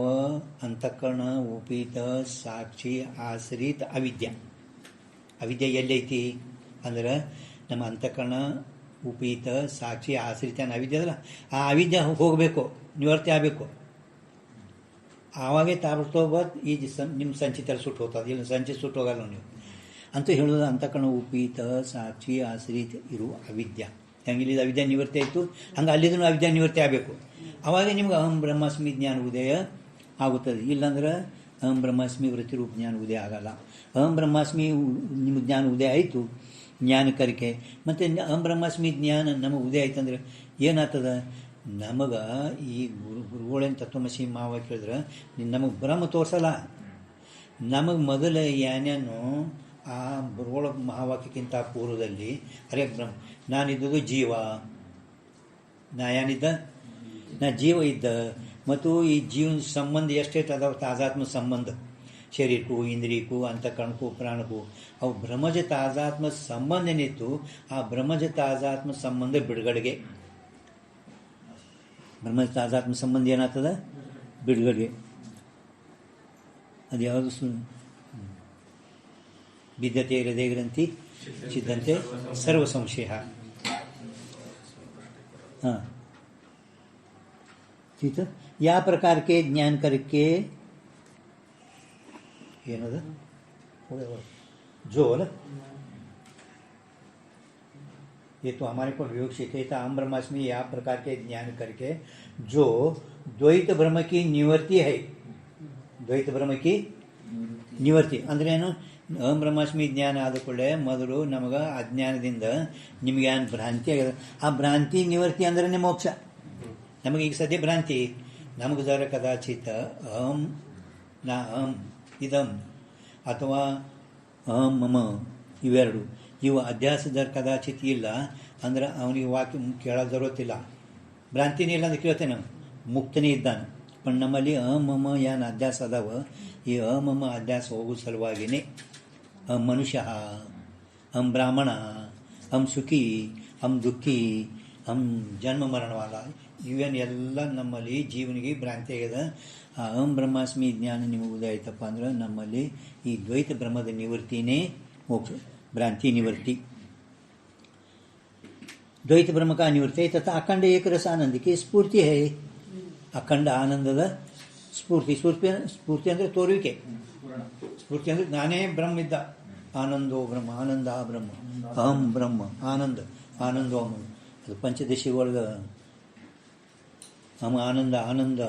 ಅಂತಃಕರಣ ಉಪೀತ ಸಾಕ್ಷಿ ಆಶ್ರಿತ ಅವಿದ್ಯೆ ಎಲ್ಲೈತಿ ಅಂದ್ರೆ ನಮ್ಮ ಅಂತಃಕರಣ ಉಪೀತ ಸಾಕ್ಷಿ ಆಶ್ರಿತ ಅವಿದ್ಯೆ ಅದಲ್ಲ, ಆ ಅವಿದ್ಯೆ ಹೋಗಬೇಕು, ನಿವೃತ್ತಿ ಆಗಬೇಕು. ಆವಾಗೇ ತಾಬತ್ತೋಬತ್ ಈ ನಿಮ್ಮ ಸಂಚಿತ ಸುಟ್ಟು ಹೋಗ್ತದೆ. ಇಲ್ಲಿ ಸಂಚಿ ಸುಟ್ಟು ಹೋಗಲ್ಲ ನೀವು ಅಂತೂ ಹೇಳೋದು. ಅಂತಃಕರಣ ಉಪೀತ ಸಾಕ್ಷಿ ಆಶ್ರಿತ ಇರುವ ಅವಿದ್ಯೆ ಹೆಂಗಿಲ್ಲಿದ್ದು ಅವಿದ್ಯೆ ನಿವೃತ್ತಿ ಆಯಿತು, ಹಂಗೆ ಅಲ್ಲಿದ್ದೂ ಅವಿದ್ಯೆ ನಿವೃತ್ತಿ ಆಗಬೇಕು. ಅವಾಗ ನಿಮ್ಗೆ ಅಹಂ ಬ್ರಹ್ಮಾಸ್ಮಿ ಜ್ಞಾನ ಉದಯ ಆಗುತ್ತದೆ. ಇಲ್ಲಾಂದ್ರೆ ಅಹಂ ಬ್ರಹ್ಮಾಸ್ಮಿ ವೃತ್ತಿರೂಪ ಜ್ಞಾನ ಉದಯ ಆಗಲ್ಲ. ಅಹಂ ಬ್ರಹ್ಮಾಸ್ಮಿ ನಿಮ್ಗೆ ಜ್ಞಾನ ಉದಯ ಆಯಿತು, ಜ್ಞಾನ ಕರಿಕೆ. ಮತ್ತು ಅಹಂ ಬ್ರಹ್ಮಾಸ್ಮಿ ಜ್ಞಾನ ನಮಗೆ ಉದಯ ಆಯ್ತಂದ್ರೆ ಏನಾಗ್ತದ? ನಮಗೆ ಈ ಗುರುಗಳೇನು ತತ್ವಮಸಿ ಮಾವ ಕೇಳಿದ್ರೆ ನಮಗೆ ಬ್ರಹ್ಮ ತೋರಿಸಲ್ಲ. ನಮಗೆ ಮೊದಲ ಏನೇನು ಆ ಗುರುಗಳ ಮಹಾವಾಕ್ಯಕ್ಕಿಂತ ಪೂರ್ವದಲ್ಲಿ ಅರೆ ಬ್ರಹ್ಮ ನಾನಿದ್ದುದು ಜೀವ, ನಾ ಏನಿದ್ದ? ನಾ ಜೀವ ಇದ್ದ. ಮತ್ತು ಈ ಜೀವನ ಸಂಬಂಧ ಎಷ್ಟೇಟು ಅದಾವ? ತಾಜಾತ್ಮ ಸಂಬಂಧ ಶರೀರಕ್ಕೂ ಇಂದ್ರಿಯಕ್ಕೂ ಅಂತಃಕರಣಕ್ಕೂ ಪ್ರಾಣಕ್ಕೂ ಅವು ಬ್ರಹ್ಮಜ ತಾಜಾತ್ಮ ಸಂಬಂಧ ಏನಿತ್ತು, ಆ ಬ್ರಹ್ಮಜ ತಾಜಾತ್ಮ ಸಂಬಂಧ ಬಿಡುಗಡೆಗೆ. ಬ್ರಹ್ಮಜ ತಾಜಾತ್ಮ ಸಂಬಂಧ ಏನಾಗ್ತದ? ಬಿಡುಗಡೆ. ಅದು ಯಾವುದು? ಬಿದ್ಧತೆ ಹೃದಯ ಗ್ರಂಥಿ ಸಿದ್ಧಂತೆ ಸರ್ವ ಸಂಶಯ. ಹಾಂ ठीक है. या प्रकार के ज्ञान करके ಏನದ जो ना ये तो हमारे को विवक्षित है. अहम ब्रह्मास्मि या प्रकार के ज्ञान करके जो द्वैत ब्रह्म की निवृत्ति है. द्वैत ब्रह्म की निवृत्ति ಅಂದ್ರೆ ಏನು? ಅಹಂ ಬ್ರಹ್ಮಾಸ್ಮಿ ಜ್ಞಾನ ಆದ ಕೂಡಲೇ ಮೊದಲು ನಮಗೆ ಅಜ್ಞಾನದಿಂದ ನಿಮಗೇನು ಭ್ರಾಂತಿ ಆಗಿದೆ, ಆ ಭ್ರಾಂತಿ ನಿವೃತ್ತಿ ಅಂದ್ರೆ ಮೋಕ್ಷ. ನಮಗೆ ಈಗ ಸದ್ಯ ಭ್ರಾಂತಿ, ನಮಗೆ ಜರ ಕದಾಚಿತ ಅಹಂ ನಾ ಅಹಂ ಇದಂ ಅಥವಾ ಅಹಂ ಮಮ ಇವೆರಡು ಇವು ಅಧ್ಯಾಸ ಜರ ಕದಾಚಿತ್ ಇಲ್ಲ ಅಂದ್ರೆ ಅವನಿಗೆ ವಾಕ್ಯ ಕೇಳೋದು ಜರುತ್ತಿಲ್ಲ. ಭ್ರಾಂತಿನೇ ಇಲ್ಲ ಅಂದ್ರೆ ಕೇಳ್ತೇನೆ, ನಾವು ಮುಕ್ತನೇ ಇದ್ದಾನೆ. पण ನಮ್ಮಲ್ಲಿ ಅಹಂ ಮಮ ಏನು ಅಧ್ಯಾಸ ಅದಾವ, ಈ ಅಹಂ ಮಮ ಅಧ್ಯಾಸ ಹೋಗೋ ಸಲುವಾಗಿಯೇ ಅಹಂ ಮನುಷ್ಯ, ಅಹಂ ಬ್ರಾಹ್ಮಣ, ಅಹಂ ಸುಖಿ, ಅಹಂ ದುಃಖಿ, ಅಹಂ ಜನ್ಮ ಮರಣವಾಲ ಇವೇನು ಎಲ್ಲ ನಮ್ಮಲ್ಲಿ ಜೀವನಿಗೆ ಭ್ರಾಂತಿ ಆಗಿದೆ. ಆ ಅಹಂ ಬ್ರಹ್ಮಾಸ್ಮಿ ಜ್ಞಾನ ನಿಮಗೆ ಉದಯ ಆಯ್ತಪ್ಪ ಅಂದ್ರೆ ನಮ್ಮಲ್ಲಿ ಈ ದ್ವೈತ ಬ್ರಹ್ಮದ ನಿವೃತ್ತಿನೇ ಮೋಕ್ಷ, ಭ್ರಾಂತಿ ನಿವೃತ್ತಿ. ದ್ವೈತ ಬ್ರಹ್ಮ का निवृत्ति तथा अखंड एक रस आनंद की स्फूर्ति है. ಅಖಂಡ ಆನಂದದ ಸ್ಫೂರ್ತಿ. ಸ್ಫೂರ್ತಿ ಅಂದರೆ ತೋರುವಿಕೆ. ಸ್ಫೂರ್ತಿ ಅಂದರೆ ನಾನೇ ಬ್ರಹ್ಮ ಇದ್ದ, ಆನಂದೋ ಬ್ರಹ್ಮ, ಆನಂದ ಬ್ರಹ್ಮ, ಅಹಂ ಬ್ರಹ್ಮ, ಆನಂದ ಆನಂದೋ ಅಹಂ. ಅದು ಪಂಚದಶಿ ಒಳಗೆ ಅಹಂ ಆನಂದ ಆನಂದ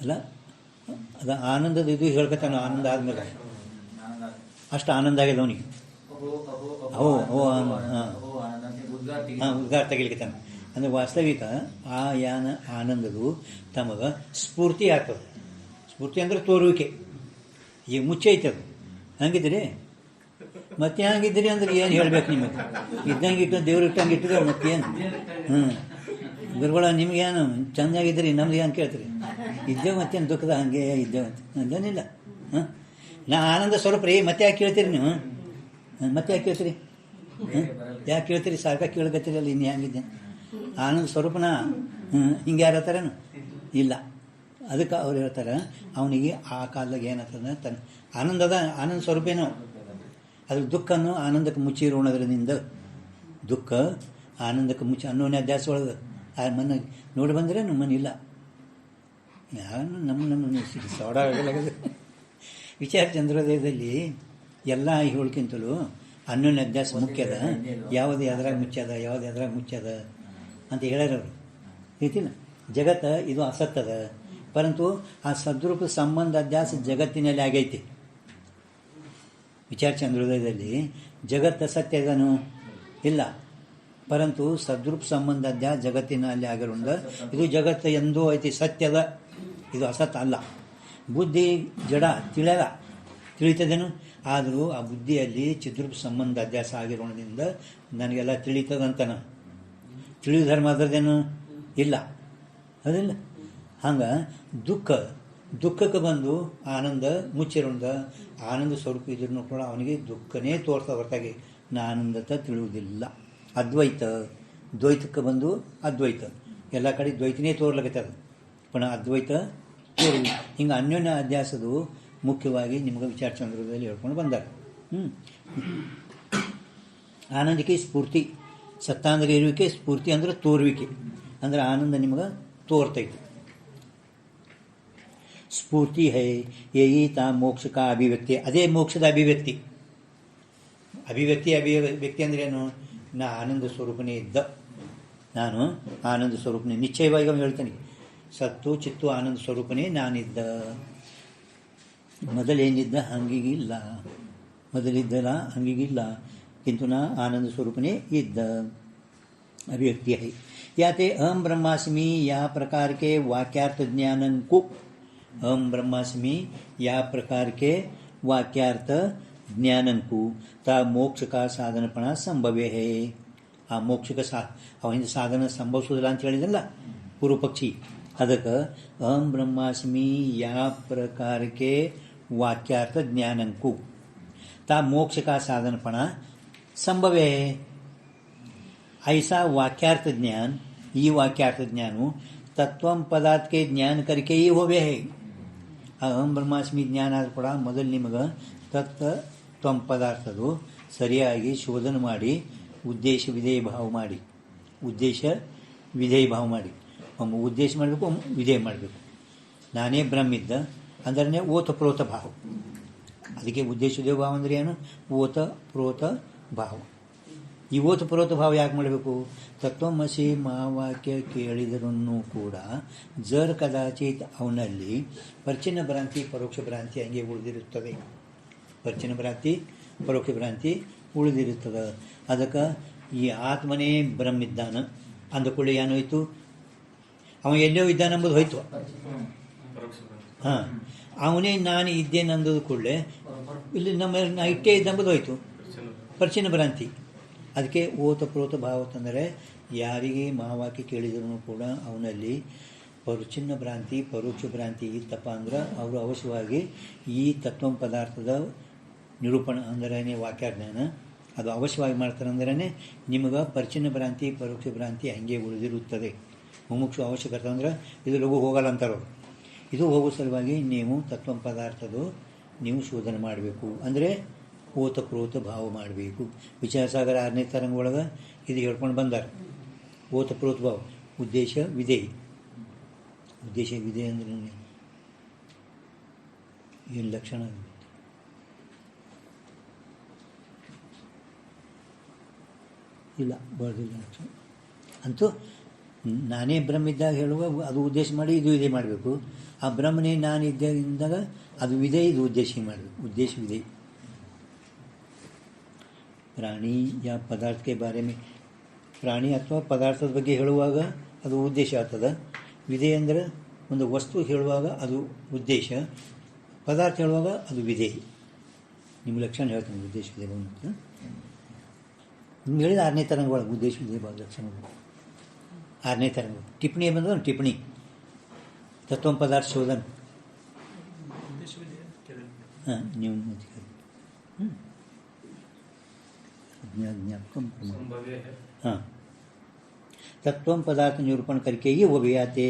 ಅಲ್ಲ, ಅದು ಆನಂದದ ಇದು ಹೇಳ್ಕೊತಾನ. ಆನಂದ ಆದ್ಮೇಲೆ ಅಷ್ಟು ಆನಂದ ಆಗಿದೆ ಅವನಿಗೆ. ಉದ್ಗಾರ ತೆಗಿಲಿಕ್ತಾನೆ ಅಂದರೆ ವಾಸ್ತವಿಕ ಆ ಯಾನ ಆನಂದದು ತಮಗೆ ಸ್ಫೂರ್ತಿ ಆಗ್ತದೆ. ಸ್ಫೂರ್ತಿ ಅಂದರೆ ತೋರುವಿಕೆ. ಈಗ ಮುಚ್ಚೈತದು. ಹಂಗಿದ್ರಿ ಮತ್ತೆ ಹಂಗಿದ್ರಿ ಅಂದ್ರೆ ಏನು ಹೇಳ್ಬೇಕು ನಿಮಗೆ? ಇದ್ದಂಗೆ ಇಟ್ಟು ದೇವ್ರು ಇಟ್ಟಂಗೆ ಇಟ್ಟಿದ್ರೆ ಮತ್ತೇನು? ಗುರುಗಳ ನಿಮ್ಗೇನು ಚೆಂದಾಗಿದ್ರಿ, ನಮ್ದು ಏನು ಕೇಳ್ತೀರಿ? ಇದ್ದೇವೆ ಮತ್ತೇನು ದುಃಖದ ಹಂಗೆ ಇದ್ದೇವೆ ಅಂತ ಅಂದೇನಿಲ್ಲ. ನಾ ಆನಂದ ಸ್ವರೂಪ ರೀ, ಮತ್ತೆ ಯಾಕೆ ಕೇಳ್ತೀರಿ ನೀವು? ಮತ್ತೆ ಯಾಕೆ ಕೇಳ್ತೀರಿ? ಯಾಕೆ ಕೇಳ್ತೀರಿ? ಸಾಕ ಕೇಳಕತ್ತೀರಿ ಅಲ್ಲಿ ಇನ್ನು ಹೆಂಗಿದ್ದೆ ಆನಂದ ಸ್ವರೂಪನ ಹಿಂಗೆ ಯಾರು ಹೇಳ್ತಾರೇನು? ಇಲ್ಲ. ಅದಕ್ಕೆ ಅವ್ರು ಹೇಳ್ತಾರೆ ಅವನಿಗೆ ಆ ಕಾಲದಾಗ ಏನಾಗ್ತದೆ ತನ್ನ ಆನಂದದ ಆನಂದ ಸ್ವರೂಪೇನೋ ಅದ್ರ ದುಃಖನೂ ಆನಂದಕ್ಕೆ ಮುಚ್ಚಿರೋಣದ್ರಿಂದ ದುಃಖ ಆನಂದಕ್ಕೆ ಮುಚ್ಚಿ ಅನ್ನೋನೇ ಅಧ್ಯಾಸ ಒಳಗೆ ಆ ಮನ ನೋಡಿ ಬಂದರೆ ನಮ್ಮ ಮನೆ ಇಲ್ಲ ಯಾರು ನಮ್ಮ ಸೋಡ ಆಗಲಾಗದು. ವಿಚಾರ ಚಂದ್ರೋದಯದಲ್ಲಿ ಎಲ್ಲ ಹೇಳ್ಕಿಂತಲೂ ಅನ್ನೋನೇ ಅಧ್ಯಾಸ ಮುಖ್ಯದ, ಯಾವುದು ಎದ್ರಾಗ ಮುಚ್ಚದ ಯಾವುದು ಎದ್ರಾಗ ಮುಚ್ಚದ ಅಂತ ಹೇಳ್ಯಾರವ್ರು. ರೀತಿಲ್ಲ ಜಗತ್ತು ಇದು ಅಸತ್ತದ, ಪರಂತು ಆ ಸದ್ರೂಪ ಸಂಬಂಧ ಅಧ್ಯಾಸ ಜಗತ್ತಿನಲ್ಲಿ ಆಗೈತಿ. ವಿಚಾರ ಚಂದ್ರೋದಯದಲ್ಲಿ ಜಗತ್ತು ಸತ್ಯ ಇದನು ಇಲ್ಲ, ಪರಂತು ಸದ್ರೂಪ ಸಂಬಂಧ ಅಧ್ಯಾಸ ಜಗತ್ತಿನಲ್ಲಿ ಆಗಿರೋದ್ರಿಂದ ಇದು ಜಗತ್ತು ಎಂದೂ ಐತಿ, ಸತ್ಯದ, ಇದು ಅಸತ್ ಅಲ್ಲ. ಬುದ್ಧಿ ಜಡ ತಿಳಿಯಲ್ಲ, ತಿಳಿತದೇನು? ಆದರೂ ಆ ಬುದ್ಧಿಯಲ್ಲಿ ಚಿದ್ರೂಪ ಸಂಬಂಧ ಅಧ್ಯಾಸ ಆಗಿರೋದ್ರಿಂದ ನನಗೆಲ್ಲ ತಿಳಿತದಂತನ ತಿಳಿಯೋ ಧರ್ಮ ಅದರದೇನು ಇಲ್ಲ, ಅದಿಲ್ಲ. ಹಂಗೆ ದುಃಖಕ್ಕೆ ಬಂದು ಆನಂದ ಮುಚ್ಚಿರೋದ ಆನಂದ ಸ್ವರೂಪ ಇದ್ರೂ ಕೂಡ ಅವನಿಗೆ ದುಃಖನೇ ತೋರ್ತಾ ಹೊರತಾಗಿ ನಾ ಆನಂದತ ತಿಳಿಯುವುದಿಲ್ಲ. ಅದ್ವೈತ ದ್ವೈತಕ್ಕೆ ಬಂದು ಅದ್ವೈತ ಎಲ್ಲ ಕಡೆ ದ್ವೈತನೇ ತೋರ್ಲಕತ್ತದ, ಪುನಃ ಅದ್ವೈತ ತೋರಿ ಹಿಂಗೆ ಅನ್ಯೋನ್ಯ ಅಧ್ಯಾಸದು ಮುಖ್ಯವಾಗಿ ನಿಮ್ಗೆ ವಿಚಾರ ಚಂದ್ರದಲ್ಲಿ ಹೇಳ್ಕೊಂಡು ಬಂದಾರೆ. ಆನಂದಕ್ಕೆ ಸ್ಫೂರ್ತಿ, ಸತ್ತ ಅಂದ್ರೆ ಇರುವಿಕೆ, ಸ್ಫೂರ್ತಿ ಅಂದ್ರೆ ತೋರುವಿಕೆ, ಅಂದ್ರೆ ಆನಂದ ನಿಮ್ಗೆ ತೋರ್ತೈತಿ. ಸ್ಫೂರ್ತಿ ಹೈ ಯಹಿ ತಾ ಮೋಕ್ಷ ಕಾ ಅಭಿವ್ಯಕ್ತಿ, ಅದೇ ಮೋಕ್ಷದ ಅಭಿವ್ಯಕ್ತಿ. ಅಭಿವ್ಯಕ್ತಿ ಅಂದ್ರೆ ಏನು? ನಾ ಆನಂದ ಸ್ವರೂಪನೇ ಇದ್ದ, ನಾನು ಆನಂದ ಸ್ವರೂಪನೇ ನಿಶ್ಚಯವಾಗಿ ಅವನು ಹೇಳ್ತಾನೆ. ಸತ್ತು ಚಿತ್ತು ಆನಂದ ಸ್ವರೂಪನೇ ನಾನಿದ್ದ, ಮೊದಲೇನಿದ್ದ ಹಂಗಿಗಿಲ್ಲ, ಮೊದಲಿದ್ದಲ್ಲ ಹಂಗಿಗಿಲ್ಲ, किंतु ना आनंद स्वरूपने इद्द अभिव्यक्ति है. याते अहम ब्रह्मास्मि या प्रकार के वाक्यार्थ ज्ञानं को अहम ब्रह्मास्मि या प्रकार के वाक्यार्थ ज्ञानं को ता मोक्ष का साधनपणा संभवे है. ಆ ಮೋಕ್ಷಕ ಅವನಿಂದ ಸಾಧನ ಸಂಭವಿಸೋದಿಲ್ಲ ಅಂತ ಹೇಳಿದಲ್ಲ ಪೂರ್ವ ಪಕ್ಷಿ. ಅದಕ್ಕೆ ಅಹಂ ಬ್ರಹ್ಮಾಸ್ಮಿ ಯಾ ಪ್ರಕಾರಕ್ಕೆ ವಾಕ್ಯಾರ್ಥ ಜ್ಞಾನಂಕು ತಾ ಮೋಕ್ಷಕ ಸಾಧನಪಣ संभव है. ऐसा वाक्यार्थ ज्ञान, ये वाक्यार्थ ज्ञान तत्व पदार्थ के ज्ञान करके ही होवे है. अहम ब्रह्मास्मि ज्ञान आದ ಕೂಡ ಮೊದಲು ನಿಮಗೆ ತತ್ವ ಪದಾರ್ಥದು ಸರಿಯಾಗಿ ಶೋಧನೆ ಮಾಡಿ ಉದ್ದೇಶ ವಿಧೇಯ ಭಾವ ಮಾಡಿ, ಉದ್ದೇಶ ವಿಧೇಯ ಭಾವ ಮಾಡಿ, ಒಮ್ಮೆ ಉದ್ದೇಶ ಮಾಡಬೇಕು, ಒಮ್ಮೆ ವಿಧೇಯ ಮಾಡಬೇಕು. ನಾನೇ ಬ್ರಹ್ಮಿದ್ದ ಅಂದ್ರೆ ಓತ ಪ್ರೋತ ಭಾವ. ಅದಕ್ಕೆ ಉದ್ದೇಶ ವಿಧೇಯ ಭಾವ ಅಂದರೆ ಏನು? ಓತ ಪ್ರೋತ ಭಾವ. ಈ ಓತ ಪರೋತ ಭಾವ ಯಾಕೆ ಮಾಡಬೇಕು? ತತ್ವಮಸಿ ಮಹಾವಾಕ್ಯ ಕೇಳಿದರೂ ಕೂಡ ಜರ್ ಕದಾಚಿತ್ ಅವನಲ್ಲಿ ಪರಿಚಿನ್ನ ಭ್ರಾಂತಿ ಪರೋಕ್ಷ ಭ್ರಾಂತಿ ಹಂಗೆ ಉಳಿದಿರುತ್ತದೆ. ಪರಿಚಿನ್ನ ಭ್ರಾಂತಿ ಪರೋಕ್ಷ ಭ್ರಾಂತಿ ಉಳಿದಿರುತ್ತದೆ. ಅದಕ್ಕೆ ಈ ಆತ್ಮನೇ ಬ್ರಹ್ಮಿದ್ದಾನ ಅಂದುಕೊಳ್ಳಿ ಏನಾಯಿತು? ಅವ ಎಲ್ಲೋ ಇದ್ದಾನೆಂಬುದು ಹೋಯ್ತು. ಹಾಂ, ಅವನೇ ನಾನು ಇದ್ದೇನೆ ಅಂದದು ಕೂಡಲೇ ಇಲ್ಲಿ ನಮ್ಮ ನಾ ಇಟ್ಟೇ ಇದ್ದಂಬುದು ಹೋಯ್ತು, ಪರಿಚಿನ್ನ ಭ್ರಾಂತಿ. ಅದಕ್ಕೆ ಓತ ಪ್ರೋತ ಭಾವ ತಂದರೆ ಯಾರಿಗೆ ಮಹಾವಾಕ್ಯ ಕೇಳಿದರೂ ಕೂಡ ಅವನಲ್ಲಿ ಪರಿಚಿನ್ನ ಭ್ರಾಂತಿ ಪರೋಕ್ಷ ಭ್ರಾಂತಿ ಇತ್ತಪ್ಪ ಅಂದ್ರೆ ಅವರು ಅವಶ್ಯವಾಗಿ ಈ ತತ್ವ ಪದಾರ್ಥದ ನಿರೂಪಣೆ ಅಂದ್ರೇ ವಾಕ್ಯಜ್ಞಾನ ಅದು ಅವಶ್ಯವಾಗಿ ಮಾಡ್ತಾರೆ. ಅಂದ್ರೆ ನಿಮಗೆ ಪರಿಚಿನ್ನ ಭ್ರಾಂತಿ ಪರೋಕ್ಷ ಭ್ರಾಂತಿ ಹಾಗೆ ಉಳಿದಿರುತ್ತದೆ. ಮುಮುಕ್ಷು ಅವಶ್ಯಕತೆ ಅಂದ್ರೆ ಇದು ಲಘು ಹೋಗಲ್ಲ ಅಂತಾರವರು. ಇದು ಹೋಗೋ ಸಲುವಾಗಿ ನೀವು ತತ್ವ ಪದಾರ್ಥದು ನೀವು ಶೋಧನೆ ಮಾಡಬೇಕು. ಅಂದರೆ ಓತ ಪ್ರೋತ ಭಾವ ಮಾಡಬೇಕು. ವಿಚಾರಸಾಗರ 6ನೇ ತರಂಗ ಒಳಗೆ ಇದು ಹೇಳ್ಕೊಂಡು ಬಂದಾರೆ. ಓತ ಪ್ರೋತ ಭಾವ, ಉದ್ದೇಶ ವಿಧೇಯ. ಉದ್ದೇಶ ವಿಧೇಯ ಅಂದ್ರೆ ಏನು ಲಕ್ಷಣ? ಇಲ್ಲ ಬರೋದಿಲ್ಲ ಲಕ್ಷಣ ಅಂತೂ ನಾನೇ ಬ್ರಹ್ಮಿದ್ದಾಗ ಹೇಳುವ ಅದು ಉದ್ದೇಶ ಮಾಡಿ ಇದು ವಿಧೇಯ ಮಾಡಬೇಕು. ಆ ಬ್ರಹ್ಮನೇ ನಾನು ಇದ್ದಾಗ ಅದು ವಿಧೇಯ, ಇದು ಉದ್ದೇಶ ಮಾಡಬೇಕು. ಉದ್ದೇಶ ವಿಧೇಯ. ಪ್ರಾಣಿ ಯಾ ಪದಾರ್ಥ ಕೆ ಬಾರೆ ಮೇ ಪ್ರಾಣಿ ಅಥವಾ ಪದಾರ್ಥದ ಬಗ್ಗೆ ಹೇಳುವಾಗ ಅದು ಉದ್ದೇಶ ಆಗ್ತದೆ. ವಿಧೇಯ ಅಂದರೆ ಒಂದು ವಸ್ತು ಹೇಳುವಾಗ ಅದು ಉದ್ದೇಶ, ಪದಾರ್ಥ ಹೇಳುವಾಗ ಅದು ವಿಧೇಯ. ನಿಮ್ಮ ಲಕ್ಷಣ ಹೇಳ್ತೀನಿ ಉದ್ದೇಶ ವಿಧೇಯ ಅಂತ ನಿಮ್ಗೆ ಹೇಳಿದ 6ನೇ ತರಂಗ ಒಳಗೆ ಉದ್ದೇಶ ವಿಧೇಯ ಭಾವ ಲಕ್ಷಣಗಳು 6ನೇ ತರಂಗ. ಟಿಪ್ಪಣಿ ಬಂದ್ರೆ ಟಿಪ್ಪಣಿ ತತ್ವ ಪದಾರ್ಥ ಶೋಧನ. ಹಾಂ, ನೀವು ज्ञापकम हाँ तत्व पदार्थ निरूपण करके ही वो भी आते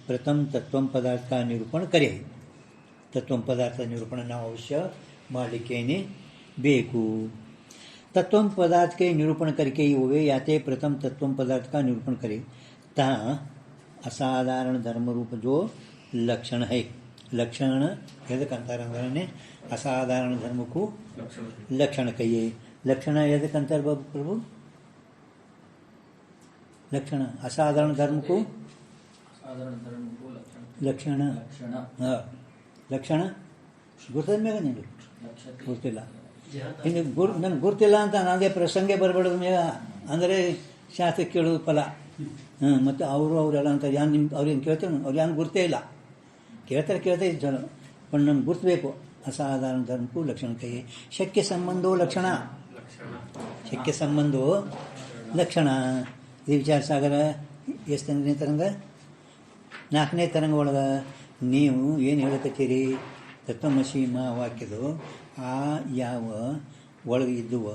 प्रथम तत्व पदार्थ का निरूपण करे तत्व पदार्थ निरूपण ನಾವು ಅವಶ್ಯ ಮಾಡಲಿಕ್ಕೇನೆ ಬೇಕು तत्व पदार्थ के निरूपण करके ही वो आते प्रथम तत्व पदार्थ का निरूपण करे ता असाधारण धर्म रूप जो लक्षण है लक्षण यदकंतर अंदरने असाधारण धर्म को लक्षण कहिए लक्षण यदकंतर प्रभु लक्षण असाधारण धर्म को लक्षण हाँ लक्षण गुर्तದ ಮೇಲೆ ನೀನು ಗೊತ್ತಿಲ್ಲ ಇನ್ನು ನನಗೆ ಗುರ್ತಿಲ್ಲ ಅಂತ ನಾನೇ ಪ್ರಸಂಗ ಬರಬಾರ್ದು ಮೇಗ ಅಂದರೆ ಶಾಸ್ತ್ರ ಕೇಳೋದು ಫಲ ಮತ್ತು ಅವರೆಲ್ಲ ಅಂತ ಯಾರು ನಿಮ್ಮ ಅವ್ರೇನು ಕೇಳ್ತಾರೆ ಅವ್ರು ಯಾರು ಗುರ್ತೇ ಇಲ್ಲ ಕೇಳ್ತಾರೆ ಜನ पण ನಮ್ಗೆ ಗುರ್ತಬೇಕು ಅಸಾಧಾರಣ ಧರ್ಮಕ್ಕೂ ಲಕ್ಷಣ ಕೈ ಶಕ್ಯ ಸಂಬಂಧೋ ಲಕ್ಷಣ ಶಕ್ಯ ಸಂಬಂಧೋ ಲಕ್ಷಣ ಇದು ವಿಚಾರ ಸಾಗರ ಎಷ್ಟನೇ ತರಂಗ 4ನೇ ತರಂಗ ಒಳಗೆ ನೀವು ಏನು ಹೇಳಕತ್ತೀರಿ ತತ್ವಮಸಿ ವಾಕ್ಯದು ಆ ಯಾವ ಒಳಗೆ ಇದ್ದುವ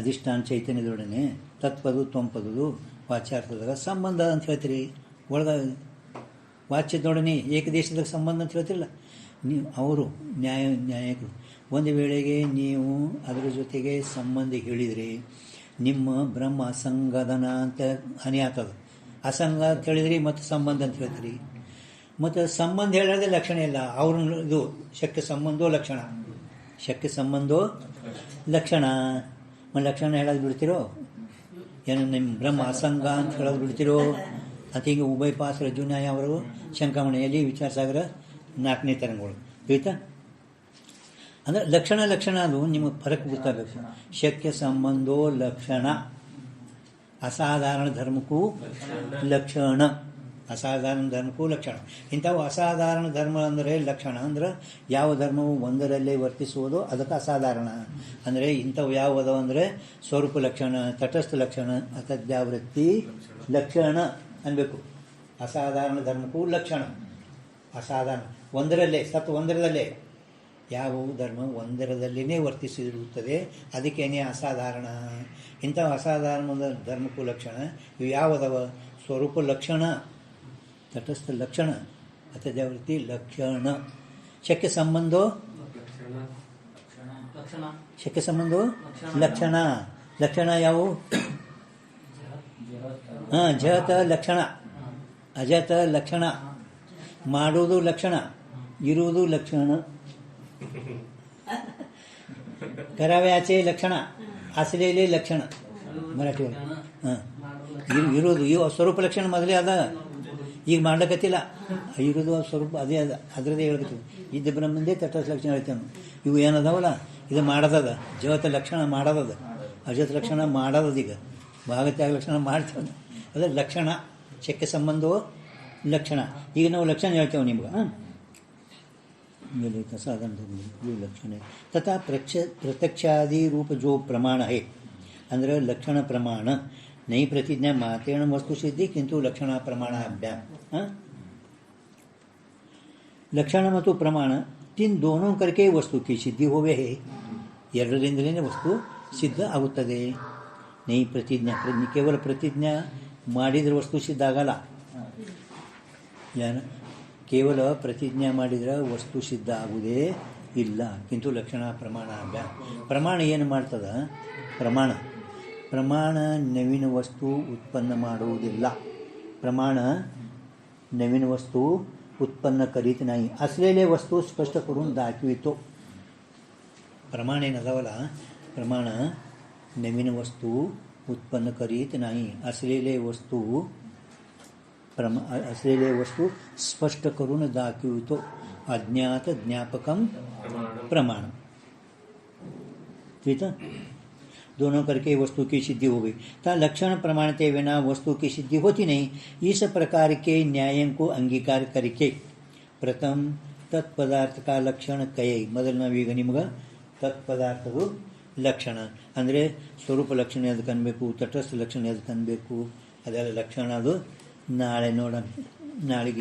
ಅಧಿಷ್ಠಾನ ಚೈತನ್ಯದೊಡನೆ ತತ್ಪದು ತೊಂಪದು ವಾಚ್ಯಾರ್ಥದಾಗ ಸಂಬಂಧ ಅಂತ ಹೇಳ್ತೀರಿ ಒಳಗೆ ವಾಚ್ಯದೊಡನೆ ಏಕದೇಶದಾಗ ಸಂಬಂಧ ಅಂತ ಹೇಳ್ತಿರಲ್ಲ ನೀವು ಅವರು ನ್ಯಾಯಕರು ಒಂದು ವೇಳೆಗೆ ನೀವು ಅದರ ಜೊತೆಗೆ ಸಂಬಂಧ ಹೇಳಿದ್ರಿ ನಿಮ್ಮ ಬ್ರಹ್ಮ ಅಸಂಗದನ ಅಂತ ಹಾನಿ ಆಗ್ತದೆ ಅಸಂಗ ಅಂತ ಹೇಳಿದ್ರಿ ಮತ್ತು ಸಂಬಂಧ ಅಂತ ಹೇಳ್ತೀರಿ ಮತ್ತು ಸಂಬಂಧ ಹೇಳೋದೇ ಲಕ್ಷಣ ಇಲ್ಲ ಅವ್ರನ್ನ ಇದು ಶಕ್ಯ ಸಂಬಂಧೋ ಲಕ್ಷಣ ಶಕ್ಯ ಸಂಬಂಧೋ ಲಕ್ಷಣ ಲಕ್ಷಣ ಹೇಳೋದು ಬಿಡ್ತಿರೋ ಏನು ನಿಮ್ಮ ಬ್ರಹ್ಮ ಅಸಂಗ ಅಂತ ಹೇಳೋದು ಬಿಡ್ತಿರೋ ಅಂತ ಹೀಗೆ ಉಭಯ ಪಾಸ್ ರಜುನ್ಯಾಯ ಅವರು ಶಂಕಾಮಣಿಯಲ್ಲಿ ವಿಚಾರ ಸಾಗರ 4ನೇ ತರಂಗಗಳು ಆಯ್ತಾ ಅಂದರೆ ಲಕ್ಷಣ ಅದು ನಿಮಗೆ ಫರಕ್ ಗೊತ್ತಾಗಬೇಕು ಶಕ್ಯ ಸಂಬಂಧೋ ಲಕ್ಷಣ ಅಸಾಧಾರಣ ಧರ್ಮಕ್ಕೂ ಲಕ್ಷಣ ಅಸಾಧಾರಣ ಧರ್ಮಕ್ಕೂ ಲಕ್ಷಣ ಇಂಥವು ಅಸಾಧಾರಣ ಧರ್ಮ ಅಂದರೆ ಲಕ್ಷಣ ಅಂದ್ರೆ ಯಾವ ಧರ್ಮವು ಒಂದರಲ್ಲೇ ವರ್ತಿಸುವುದೋ ಅದಕ್ಕೆ ಅಸಾಧಾರಣ ಅಂದರೆ ಇಂಥವು ಯಾವುದೋ ಅಂದರೆ ಸ್ವರೂಪ ಲಕ್ಷಣ ತಟಸ್ಥ ಲಕ್ಷಣ ಅತದ್ಯಾವೃತ್ತಿ ಲಕ್ಷಣ ಅನ್ಬೇಕು ಅಸಾಧಾರಣ ಧರ್ಮಕ್ಕೂ ಲಕ್ಷಣ ಅಸಾಧಾರಣ ಒಂದರಲ್ಲೇ ಒಂದರದಲ್ಲೇ ಯಾವ ಧರ್ಮ ಒಂದರದಲ್ಲಿನೇ ವರ್ತಿಸಿರುತ್ತದೆ ಅದಕ್ಕೇನೆ ಅಸಾಧಾರಣ ಇಂಥ ಅಸಾಧಾರಣ ಧರ್ಮಕ್ಕೂ ಲಕ್ಷಣ ಇವು ಯಾವುದವ ಸ್ವರೂಪ ಲಕ್ಷಣ ತಟಸ್ಥ ಲಕ್ಷಣ ಅತದ್ಯಾವೃತ್ತಿ ಲಕ್ಷಣ ಶಕ್ಯ ಸಂಬಂಧೋ ಶಕ್ಯ ಸಂಬಂಧೋ ಲಕ್ಷಣ ಲಕ್ಷಣ ಯಾವುವು ಜತ ಲಕ್ಷಣ ಅಜತ ಲಕ್ಷಣ ಮಾಡುವುದು ಲಕ್ಷಣ ಇರುವುದು ಲಕ್ಷಣ कराव्याचे लक्षण असलेले लक्षण मराठीवर ಇರೋದು ಸ್ವರೂಪ ಲಕ್ಷಣ ಮೊದಲೇ ಅದ ಈಗ ಮಾಡ್ಲಕತ್ತಿಲ್ಲ ಇರೋದು ಸ್ವರೂಪ ಅದೇ ಅದ ಅದರದೇ ಹೇಳ್ಕತ್ತೀವಿ ಇದ್ದ ಬ್ರಹ್ಮಂದೇ ತಟಸ್ಥ ಲಕ್ಷಣ ಹೇಳ್ತೇವೆ ಇವು ಏನದಾವಲ್ಲ ಇದು ಮಾಡೋದದ ಜಗತ್ತ ಲಕ್ಷಣ ಮಾಡೋದದ ಅಜತ್ ಲಕ್ಷಣ ಮಾಡೋದದ ಈಗ ಭಾಗತ್ಯಾಗ ಲಕ್ಷಣ ಮಾಡ್ತೇವೆ ಅದ ಲಕ್ಷಣ ಶಕ್ಯ ಸಂಬಂಧವೋ ಲಕ್ಷಣ ಈಗ ನಾವು ಲಕ್ಷಣ ಹೇಳ್ತೇವೆ ನಿಮ್ಗೆ साधन जो लक्षण है तथा प्रत्यक्षादि रूप जो प्रमाण है अंदर लक्षण प्रमाण नहीं प्रतिज्ञा मातेण वस्तु सिद्धि किंतु लक्षण प्रमाणाभ्याम लक्षण ಮತ್ತು ಪ್ರಮಾಣ तीन दोनों करके वस्तु की सिद्धि होवे है ಎರಡರಿಂದಲೇ ವಸ್ತು ಸಿದ್ಧ ಆಗುತ್ತದೆ नहीं प्रतिज्ञा केवल प्रतिज्ञा ಮಾಡಿದ್ರೆ ವಸ್ತು ಸಿದ್ಧ ಆಗಲ್ಲ ಯಾರು ಕೇವಲ ಪ್ರತಿಜ್ಞೆ ಮಾಡಿದರೆ ವಸ್ತು ಸಿದ್ಧ ಆಗುವುದೇ ಇಲ್ಲ ಕಿಂತು ಲಕ್ಷಣ ಪ್ರಮಾಣ ಪ್ರಮಾಣ ಏನು ಮಾಡ್ತದ ಪ್ರಮಾಣ ನವೀನ ವಸ್ತು ಉತ್ಪನ್ನ ಮಾಡುವುದಿಲ್ಲ ಪ್ರಮಾಣ नवीन वस्तू उत्पन्न करीत नाही असलेले वस्तू स्पष्ट करून दाखवितो प्रमाण ಏನದವಲ್ಲ प्रमाण नवीन वस्तू उत्पन्न करीत नाही असलेले वस्तू स्पष्ट करून दाखवितो अज्ञात ज्ञापकम प्रमाण ठीक है दोनों करके वस्तु की सिद्धि हो गई ता लक्षण प्रमाणते बिना वस्तु की सिद्धि होती नहीं इस प्रकार के न्यायों को अंगीकार करके प्रथम तत्पदार्थ का लक्षण कहे ಮೊದಲನೇ ಈಗ ನಿಮಗೆ ತತ್ಪದಾರ್ಥದ ಲಕ್ಷಣ ಅಂದರೆ ಸ್ವರೂಪ ಲಕ್ಷಣ ಅದಕ್ಕೆ ಅನ್ಬೇಕು ತಟಸ್ಥ ಲಕ್ಷಣ ಅದಕ್ಕೆ ಅನ್ಬೇಕು ಅದೆಲ್ಲ ಲಕ್ಷಣ ಅದು ನಾಳೆ ನೋಡೋಣ ನಾಳೆಗೆ